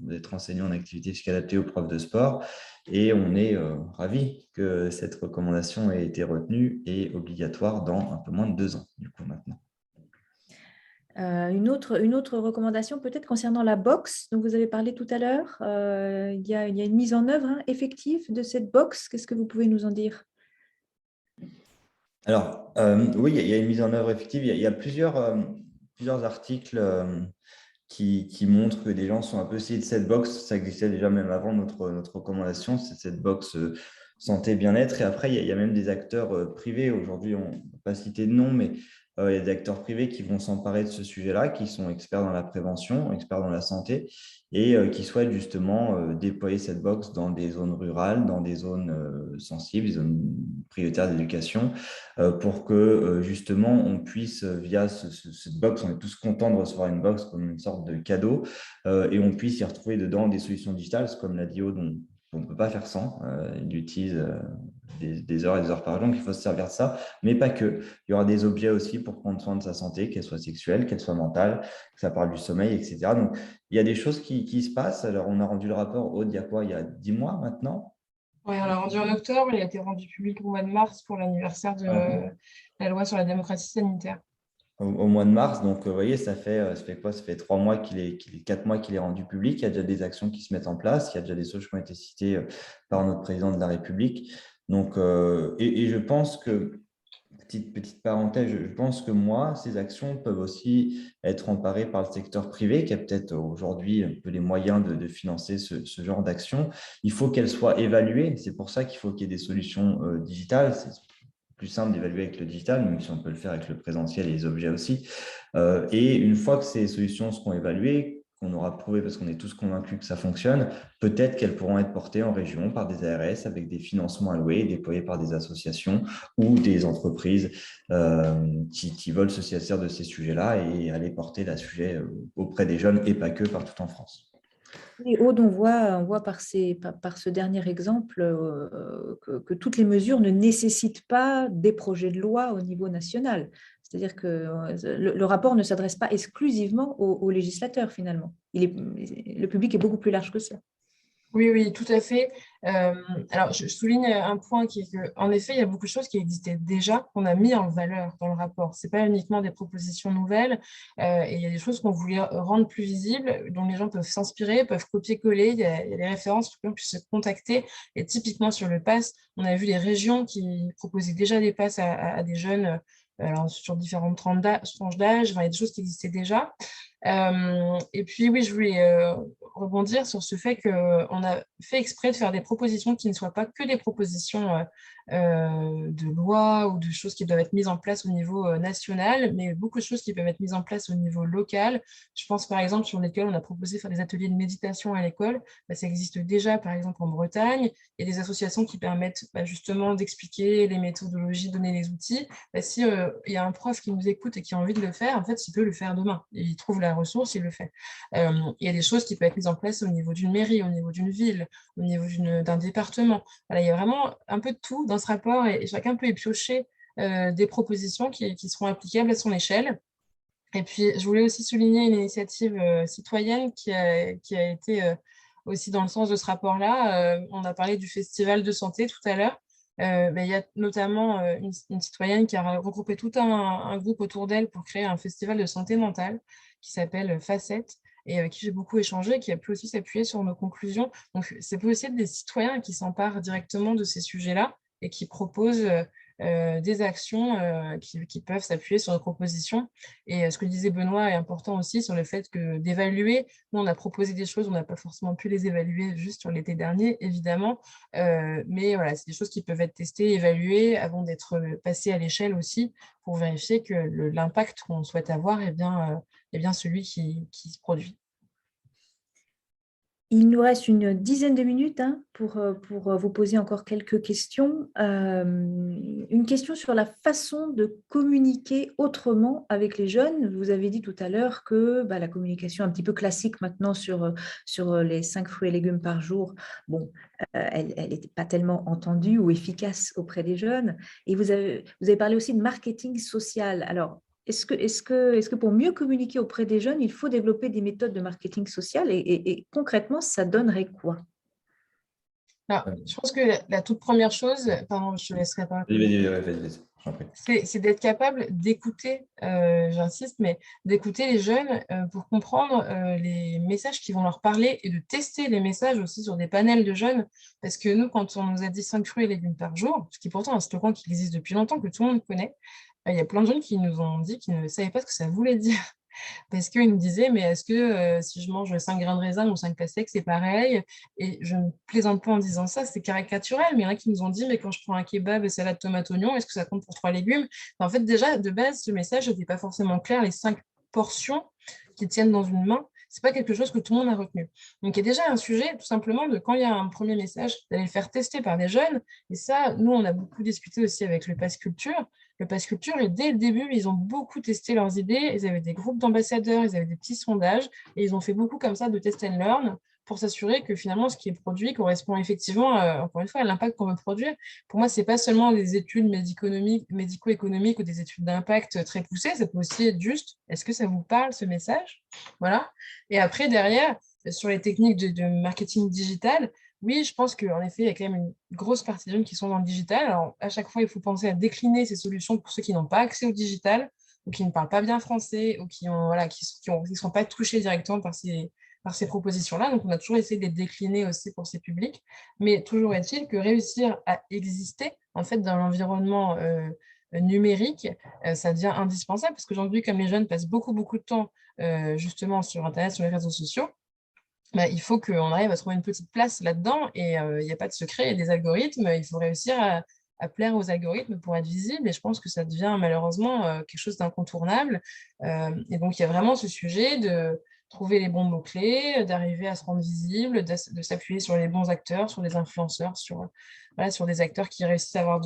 d'être enseignant en activité physique adaptée aux profs de sport. Et on est ravis que cette recommandation ait été retenue et obligatoire dans un peu moins de 2 ans, du coup, maintenant. Une autre recommandation peut-être concernant la boxe dont vous avez parlé tout à l'heure. Il y a une mise en œuvre effective de cette boxe. Qu'est-ce que vous pouvez nous en dire? Alors, oui, il y a une mise en œuvre effective. Il y a plusieurs articles qui montrent que des gens sont un peu sciés de cette box. Ça existait déjà même avant notre recommandation, c'est cette box santé bien-être. Et après, il y a même des acteurs privés. Aujourd'hui, on ne peut pas citer de nom, mais il y a des acteurs privés qui vont s'emparer de ce sujet-là, qui sont experts dans la prévention, experts dans la santé, et qui souhaitent justement déployer cette box dans des zones rurales, dans des zones sensibles, des zones prioritaires d'éducation, pour que justement on puisse, via cette box, on est tous contents de recevoir une box comme une sorte de cadeau, et on puisse y retrouver dedans des solutions digitales, comme l'a dit Aude, on ne peut pas faire sans. Il utilise des heures et des heures par jour, donc il faut se servir de ça, mais pas que. Il y aura des objets aussi pour prendre soin de sa santé, qu'elle soit sexuelle, qu'elle soit mentale, que ça parle du sommeil, etc. Donc, il y a des choses qui se passent. Alors, on a rendu le rapport, Aude, il y a quoi? Il y a 10 mois maintenant? Oui, on l'a rendu en octobre, il a été rendu public au mois de mars pour l'anniversaire de la loi sur la démocratie sanitaire. Au mois de mars, donc vous voyez, ça fait quoi? Ça fait 3 mois 4 mois qu'il est rendu public. Il y a déjà des actions qui se mettent en place, il y a déjà des choses qui ont été citées par notre président de la République. Donc, et je pense que, petite parenthèse, je pense que moi, ces actions peuvent aussi être emparées par le secteur privé qui a peut-être aujourd'hui un peu les moyens de financer ce genre d'action. Il faut qu'elles soient évaluées. C'est pour ça qu'il faut qu'il y ait des solutions digitales. C'est plus simple d'évaluer avec le digital, même si on peut le faire avec le présentiel et les objets aussi. Et une fois que ces solutions seront évaluées, qu'on aura prouvé parce qu'on est tous convaincus que ça fonctionne, peut-être qu'elles pourront être portées en région par des ARS avec des financements alloués, déployés par des associations ou des entreprises qui veulent se saisir de ces sujets-là et aller porter le sujet auprès des jeunes et pas que partout en France. Et Aude, on voit par ce dernier exemple que toutes les mesures ne nécessitent pas des projets de loi au niveau national. C'est-à-dire que le rapport ne s'adresse pas exclusivement aux législateurs, finalement. Le public est beaucoup plus large que ça. Oui, oui, tout à fait. Alors, je souligne un point qui est qu'en effet, il y a beaucoup de choses qui existaient déjà, qu'on a mis en valeur dans le rapport. Ce n'est pas uniquement des propositions nouvelles, et il y a des choses qu'on voulait rendre plus visibles, dont les gens peuvent s'inspirer, peuvent copier-coller. Il y a des références pour qu'on puisse se contacter. Et typiquement, sur le pass, on a vu les régions qui proposaient déjà des passes à des jeunes, alors, sur différentes tranches d'âge. Enfin, il y a des choses qui existaient déjà. Et puis, oui, je voulais rebondir sur ce fait qu'on a fait exprès de faire des propositions qui ne soient pas que des propositions de loi ou de choses qui doivent être mises en place au niveau national, mais beaucoup de choses qui peuvent être mises en place au niveau local. Je pense par exemple sur lesquelles on a proposé de faire des ateliers de méditation à l'école. Bah, ça existe déjà par exemple en Bretagne. Il y a des associations qui permettent justement d'expliquer les méthodologies, donner les outils. Bah, si il y a un prof qui nous écoute et qui a envie de le faire, en fait, il peut le faire demain. Il trouve la ressource, il le fait. Il y a des choses qui peuvent être mises en place au niveau d'une mairie, au niveau d'une ville, au niveau d'un département. Voilà, il y a vraiment un peu de tout dans ce rapport et chacun peut y piocher des propositions qui seront applicables à son échelle. Et puis, je voulais aussi souligner une initiative citoyenne qui a été aussi dans le sens de ce rapport-là. On a parlé du festival de santé tout à l'heure. Il y a notamment une citoyenne qui a regroupé tout un groupe autour d'elle pour créer un festival de santé mentale qui s'appelle Facette et avec qui j'ai beaucoup échangé, qui a pu aussi s'appuyer sur nos conclusions. Donc, c'est peut aussi être des citoyens qui s'emparent directement de ces sujets-là et qui proposent des actions qui peuvent s'appuyer sur nos propositions. Et ce que disait Benoît est important aussi sur le fait d'évaluer. Nous, on a proposé des choses, on n'a pas forcément pu les évaluer juste sur l'été dernier, évidemment. Mais voilà, c'est des choses qui peuvent être testées, évaluées avant d'être passées à l'échelle aussi pour vérifier que l'impact qu'on souhaite avoir est bien celui qui se produit. Il nous reste une dizaine de minutes pour vous poser encore quelques questions. Une question sur la façon de communiquer autrement avec les jeunes. Vous avez dit tout à l'heure que la communication un petit peu classique maintenant sur les 5 fruits et légumes par jour, bon, elle n'était pas tellement entendue ou efficace auprès des jeunes. Et vous avez parlé aussi de marketing social. Alors, est-ce que pour mieux communiquer auprès des jeunes, il faut développer des méthodes de marketing social et concrètement, ça donnerait quoi? Alors, je pense que la toute première chose, pardon, je te laisserai pas. Vas-y, j'en prie. C'est d'être capable d'écouter, j'insiste, mais d'écouter les jeunes pour comprendre les messages qui vont leur parler et de tester les messages aussi sur des panels de jeunes. Parce que nous, quand on nous a dit 5 fruits et légumes par jour, ce qui est pourtant un slogan qui existe depuis longtemps, que tout le monde connaît, il y a plein de jeunes qui nous ont dit qu'ils ne savaient pas ce que ça voulait dire. Parce qu'ils me disaient, mais est-ce que si je mange 5 grains de raisin ou 5 pastèques, c'est pareil? Et je ne plaisante pas en disant ça, c'est caricatural, mais il y en a qui nous ont dit, mais quand je prends un kebab, salade, tomate, oignon, est-ce que ça compte pour 3 légumes? En fait, déjà, de base, ce message n'était pas forcément clair. Les 5 portions qui tiennent dans une main, ce n'est pas quelque chose que tout le monde a retenu. Donc, il y a déjà un sujet, tout simplement, de quand il y a un premier message, d'aller le faire tester par des jeunes. Et ça, nous, on a beaucoup discuté aussi avec le Pass Culture. Le Pass Culture, et dès le début, ils ont beaucoup testé leurs idées. Ils avaient des groupes d'ambassadeurs, ils avaient des petits sondages, et ils ont fait beaucoup comme ça de test and learn pour s'assurer que finalement, ce qui est produit correspond effectivement, encore une fois, à l'impact qu'on veut produire. Pour moi, ce n'est pas seulement des études médico-économiques ou des études d'impact très poussées, ça peut aussi être juste, est-ce que ça vous parle, ce message? Voilà. Et après, derrière, sur les techniques de marketing digital, oui, je pense qu'en effet, il y a quand même une grosse partie des jeunes qui sont dans le digital. Alors, à chaque fois, il faut penser à décliner ces solutions pour ceux qui n'ont pas accès au digital ou qui ne parlent pas bien français ou qui ne sont pas touchés directement par ces propositions-là. Donc, on a toujours essayé de les décliner aussi pour ces publics. Mais toujours est-il que réussir à exister, en fait, dans l'environnement numérique, ça devient indispensable parce qu'aujourd'hui, comme les jeunes passent beaucoup, beaucoup de temps justement sur Internet, sur les réseaux sociaux, il faut qu'on arrive à trouver une petite place là-dedans et il n'y a pas de secret, il y a des algorithmes, il faut réussir à plaire aux algorithmes pour être visible et je pense que ça devient malheureusement quelque chose d'incontournable. Et donc, il y a vraiment ce sujet de trouver les bons mots-clés, d'arriver à se rendre visible, de s'appuyer sur les bons acteurs, sur les influenceurs, sur des acteurs qui réussissent à avoir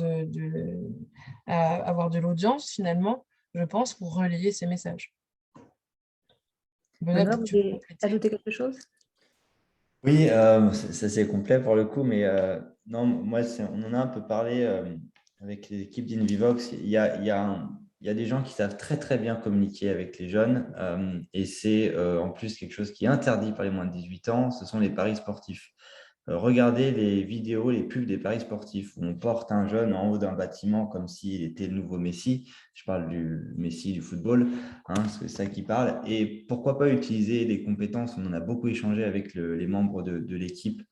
de l'audience finalement, je pense, pour relayer ces messages. Benoît, vous voulez ajouter quelque chose? Oui, ça c'est complet pour le coup, mais non, moi, on en a un peu parlé avec l'équipe d'Invivox. Il y a des gens qui savent très très bien communiquer avec les jeunes et c'est en plus quelque chose qui est interdit par les moins de 18 ans, ce sont les paris sportifs. regardez les vidéos, les pubs des paris sportifs où on porte un jeune en haut d'un bâtiment comme s'il était le nouveau Messi. Je parle du Messi du football, hein, c'est ça qui parle. Et pourquoi pas utiliser des compétences, on en a beaucoup échangé avec les membres de l'équipe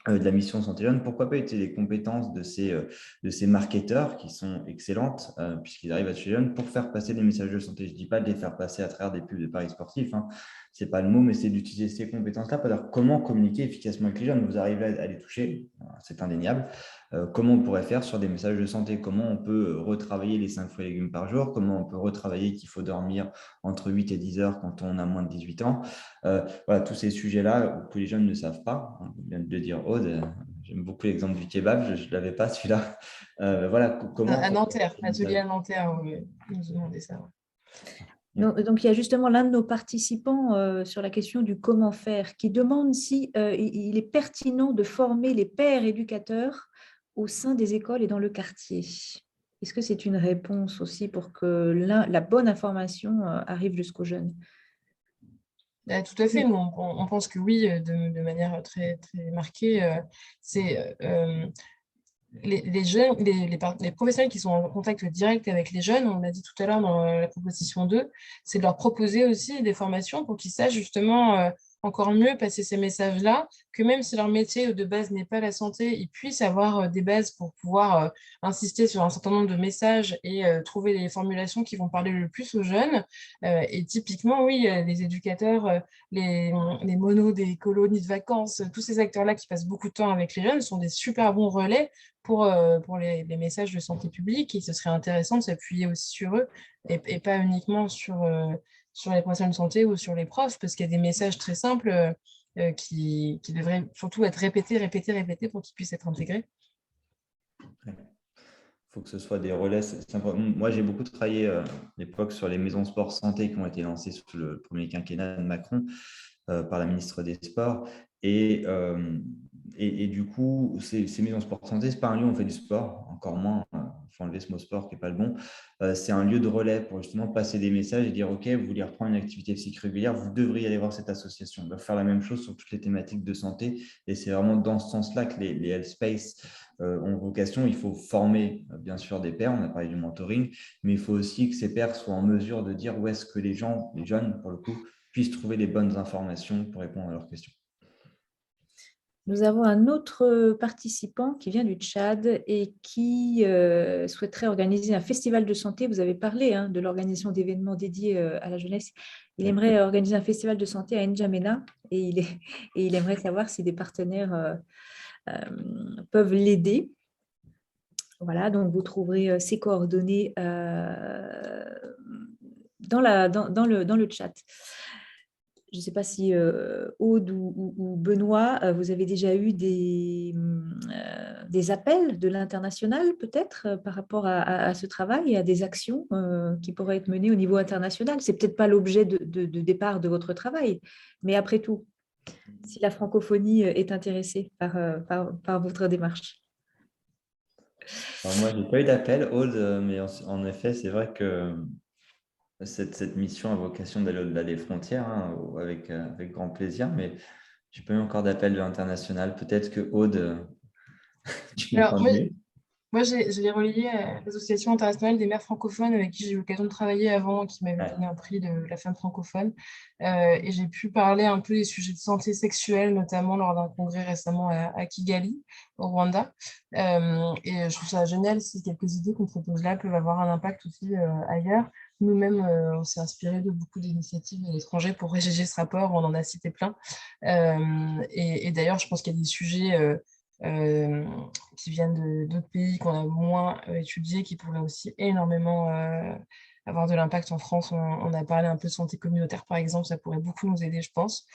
de la mission Santé Jeune, pourquoi pas utiliser les compétences de ces marketeurs qui sont excellentes, puisqu'ils arrivent à chez jeunes, pour faire passer des messages de santé. Je ne dis pas de les faire passer à travers des pubs de paris sportifs, hein. Ce n'est pas le mot, mais c'est d'utiliser ces compétences-là pour dire comment communiquer efficacement avec les jeunes. Vous arrivez à les toucher, c'est indéniable. Comment on pourrait faire sur des messages de santé, comment on peut retravailler les 5 fruits et légumes par jour, comment on peut retravailler qu'il faut dormir entre 8 et 10 heures quand on a moins de 18 ans. Voilà, tous ces sujets-là que les jeunes ne savent pas. On vient de le dire, Aude, j'aime beaucoup l'exemple du kebab, je ne l'avais pas celui-là. Voilà, comment… À Nanterre, atelier à Nanterre, ils nous ont demandé ça. Donc, il y a justement l'un de nos participants sur la question du comment faire qui demande si il est pertinent de former les pairs éducateurs au sein des écoles et dans le quartier. Est-ce que c'est une réponse aussi pour que la bonne information arrive jusqu'aux jeunes? Tout à fait, nous, on pense que oui, de manière très, très marquée. C'est les jeunes, les professionnels qui sont en contact direct avec les jeunes, on l'a dit tout à l'heure dans la proposition 2, c'est de leur proposer aussi des formations pour qu'ils sachent justement encore mieux passer ces messages-là, que même si leur métier de base n'est pas la santé, ils puissent avoir des bases pour pouvoir insister sur un certain nombre de messages et trouver les formulations qui vont parler le plus aux jeunes. Et typiquement, oui, les éducateurs, les monos des colonies de vacances, tous ces acteurs-là qui passent beaucoup de temps avec les jeunes sont des super bons relais pour les messages de santé publique, et ce serait intéressant de s'appuyer aussi sur eux et pas uniquement sur les professionnels de santé ou sur les profs, parce qu'il y a des messages très simples qui devraient surtout être répétés pour qu'ils puissent être intégrés. Il faut que ce soit des relais. Moi, j'ai beaucoup travaillé à l'époque sur les maisons sport santé qui ont été lancées sous le premier quinquennat de Macron par la ministre des Sports. Et du coup, ces maisons sport santé, ce n'est pas un lieu où on fait du sport, encore moins, il faut enlever ce mot sport qui n'est pas le bon. C'est un lieu de relais pour justement passer des messages et dire, OK, vous voulez reprendre une activité physique régulière, vous devriez aller voir cette association. On va faire la même chose sur toutes les thématiques de santé. Et c'est vraiment dans ce sens-là que les health space ont vocation. Il faut former, bien sûr, des pairs. On a parlé du mentoring, mais il faut aussi que ces pairs soient en mesure de dire où est-ce que les jeunes, pour le coup, puissent trouver les bonnes informations pour répondre à leurs questions. Nous avons un autre participant qui vient du Tchad et qui souhaiterait organiser un festival de santé. Vous avez parlé de l'organisation d'événements dédiés à la jeunesse. Il aimerait organiser un festival de santé à N'Djamena et il aimerait savoir si des partenaires peuvent l'aider. Voilà, donc vous trouverez ses coordonnées dans le chat. Je ne sais pas si Aude ou Benoît, vous avez déjà eu des appels de l'international peut-être par rapport à ce travail et à des actions qui pourraient être menées au niveau international. Ce n'est peut-être pas l'objet de départ de votre travail, mais après tout, si la francophonie est intéressée par votre démarche. Alors moi, je n'ai pas eu d'appel, Aude, mais en effet, c'est vrai que cette mission a vocation d'aller au-delà des frontières, hein, avec grand plaisir, mais je n'ai pas eu encore d'appel de l'international. Peut-être que Aude, tu m'en mieux. Moi, j'ai relié à l'Association internationale des mères francophones avec qui j'ai eu l'occasion de travailler avant, qui m'avait donné un prix de la femme francophone. Et j'ai pu parler un peu des sujets de santé sexuelle, notamment lors d'un congrès récemment à Kigali, au Rwanda. Et je trouve ça génial si quelques idées qu'on propose là peuvent avoir un impact aussi ailleurs. Nous-mêmes, on s'est inspiré de beaucoup d'initiatives à l'étranger pour rédiger ce rapport, on en a cité plein. Et d'ailleurs, je pense qu'il y a des sujets qui viennent d'autres pays qu'on a moins étudiés, qui pourraient aussi énormément avoir de l'impact en France. On a parlé un peu de santé communautaire, par exemple, ça pourrait beaucoup nous aider, je pense.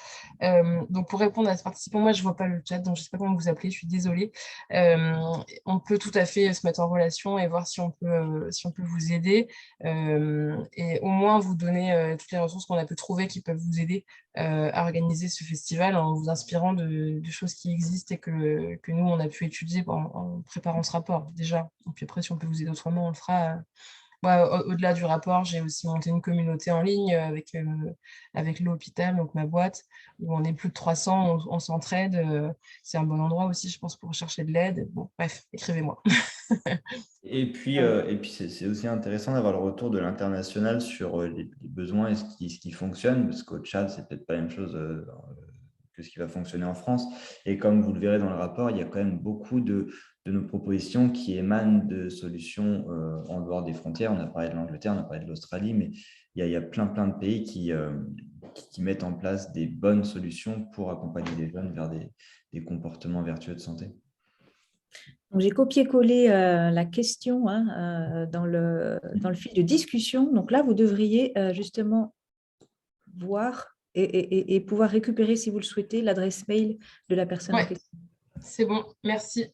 Donc, pour répondre à ce participant, moi, je ne vois pas le chat, donc je ne sais pas comment vous appelez, je suis désolée. On peut tout à fait se mettre en relation et voir si on peut vous aider et au moins vous donner toutes les ressources qu'on a pu trouver qui peuvent vous aider à organiser ce festival en vous inspirant de choses qui existent et que nous, on a pu étudier en préparant ce rapport déjà. Et puis après, si on peut vous aider autrement, on le fera. Au-delà du rapport, j'ai aussi monté une communauté en ligne avec l'hôpital, donc ma boîte, où on est plus de 300, on s'entraide. C'est un bon endroit aussi, je pense, pour chercher de l'aide. Bon, bref, écrivez-moi. Et puis c'est aussi intéressant d'avoir le retour de l'international sur les besoins et ce qui fonctionne, parce qu'au Tchad, c'est peut-être pas la même chose que ce qui va fonctionner en France. Et comme vous le verrez dans le rapport, il y a quand même beaucoup de nos propositions qui émanent de solutions en dehors des frontières. On a parlé de l'Angleterre, on a parlé de l'Australie, mais il y a plein de pays qui mettent en place des bonnes solutions pour accompagner les jeunes vers des comportements vertueux de santé. Donc, j'ai copié-collé la question dans le fil de discussion. Donc là, vous devriez justement voir et pouvoir récupérer, si vous le souhaitez, l'adresse mail de la personne en question. C'est bon, merci.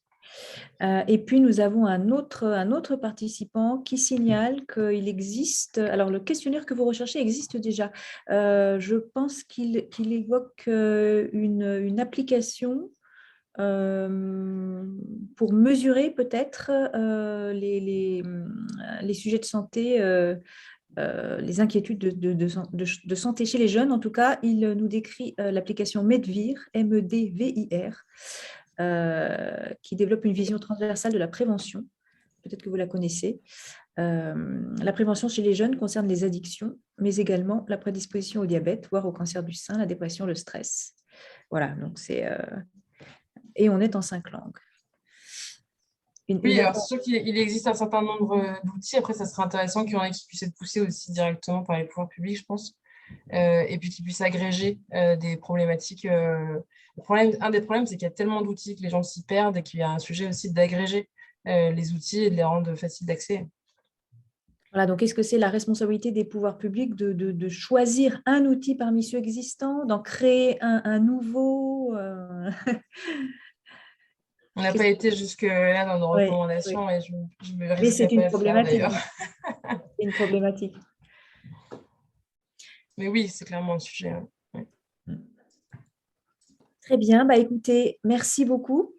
Et puis, nous avons un autre participant qui signale qu'il existe… Alors, le questionnaire que vous recherchez existe déjà. Je pense qu'il évoque une application pour mesurer peut-être les sujets de santé, les inquiétudes de santé chez les jeunes. En tout cas, il nous décrit l'application Medvir, MEDVIR, qui développe une vision transversale de la prévention. Peut-être que vous la connaissez. La prévention chez les jeunes concerne les addictions, mais également la prédisposition au diabète, voire au cancer du sein, la dépression, le stress. Voilà, donc c'est… Et on est en 5 langues. Oui, alors c'est sûr qu'il existe un certain nombre d'outils. Après, ça serait intéressant qu'il y en ait qui puissent être poussés aussi directement par les pouvoirs publics, je pense. Et puis qui puissent agréger des problématiques. Un des problèmes, c'est qu'il y a tellement d'outils que les gens s'y perdent et qu'il y a un sujet aussi d'agréger les outils et de les rendre faciles d'accès. Voilà, donc est-ce que c'est la responsabilité des pouvoirs publics de choisir un outil parmi ceux existants, d'en créer un nouveau On n'a pas été jusque-là dans nos recommandations et je me risque à pas le faire d'ailleurs. C'est une problématique. Mais oui, c'est clairement un sujet. Ouais. Très bien, écoutez, merci beaucoup.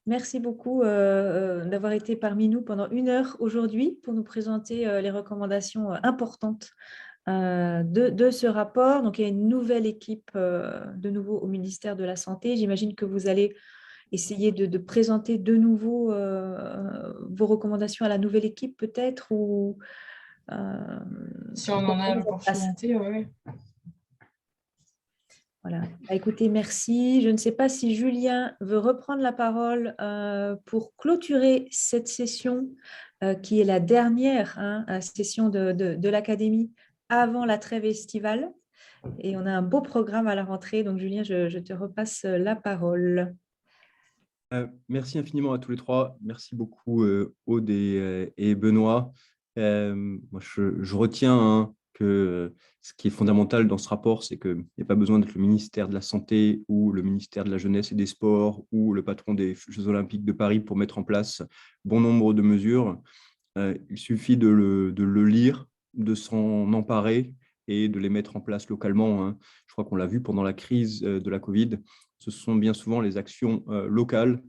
Merci beaucoup d'avoir été parmi nous pendant 1 heure aujourd'hui pour nous présenter les recommandations importantes de ce rapport. Donc, il y a une nouvelle équipe de nouveau au ministère de la Santé. J'imagine que vous allez essayer de présenter de nouveau vos recommandations à la nouvelle équipe peut-être ou si on en a l'opportunité, oui. Voilà. Écoutez, merci. Je ne sais pas si Julien veut reprendre la parole pour clôturer cette session qui est la dernière session de l'Académie avant la trêve estivale. Et on a un beau programme à la rentrée. Donc, Julien, je te repasse la parole. Merci infiniment à tous les trois. Merci beaucoup, Aude et Benoît. Moi, je retiens que ce qui est fondamental dans ce rapport, c'est qu'il n'y a pas besoin d'être le ministère de la Santé ou le ministère de la Jeunesse et des Sports ou le patron des Jeux Olympiques de Paris pour mettre en place bon nombre de mesures. Il suffit de le lire, de s'en emparer et de les mettre en place localement. Je crois qu'on l'a vu pendant la crise de la Covid. Ce sont bien souvent les actions locales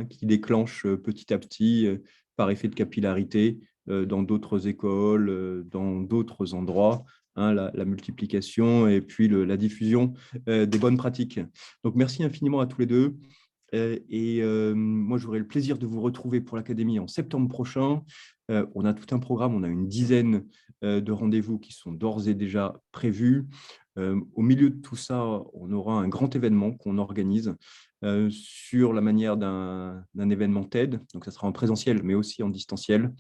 qui déclenchent petit à petit, par effet de capillarité, dans d'autres écoles, dans d'autres endroits, la multiplication et puis la diffusion des bonnes pratiques. Donc, merci infiniment à tous les deux. Moi, j'aurai le plaisir de vous retrouver pour l'Académie en septembre prochain. On a tout un programme, on a une dizaine de rendez-vous qui sont d'ores et déjà prévus. Au milieu de tout ça, on aura un grand événement qu'on organise sur la manière d'un événement TED. Donc, ça sera en présentiel, mais aussi en distanciel.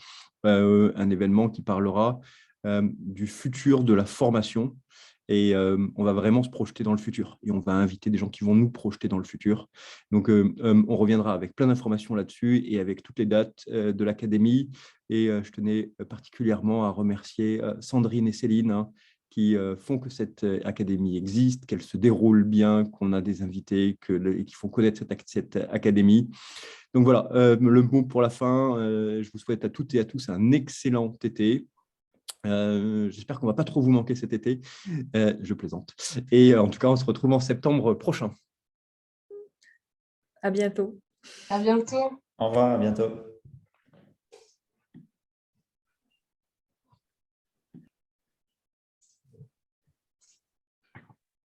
Un événement qui parlera du futur de la formation. Et on va vraiment se projeter dans le futur. Et on va inviter des gens qui vont nous projeter dans le futur. Donc, on reviendra avec plein d'informations là-dessus et avec toutes les dates de l'Académie. Et je tenais particulièrement à remercier Sandrine et Céline qui font que cette académie existe, qu'elle se déroule bien, qu'on a des invités qui font connaître cette académie. Donc voilà, le mot pour la fin. Je vous souhaite à toutes et à tous un excellent été. J'espère qu'on ne va pas trop vous manquer cet été. Je plaisante. Et en tout cas, on se retrouve en septembre prochain. À bientôt. À bientôt. Au revoir, à bientôt.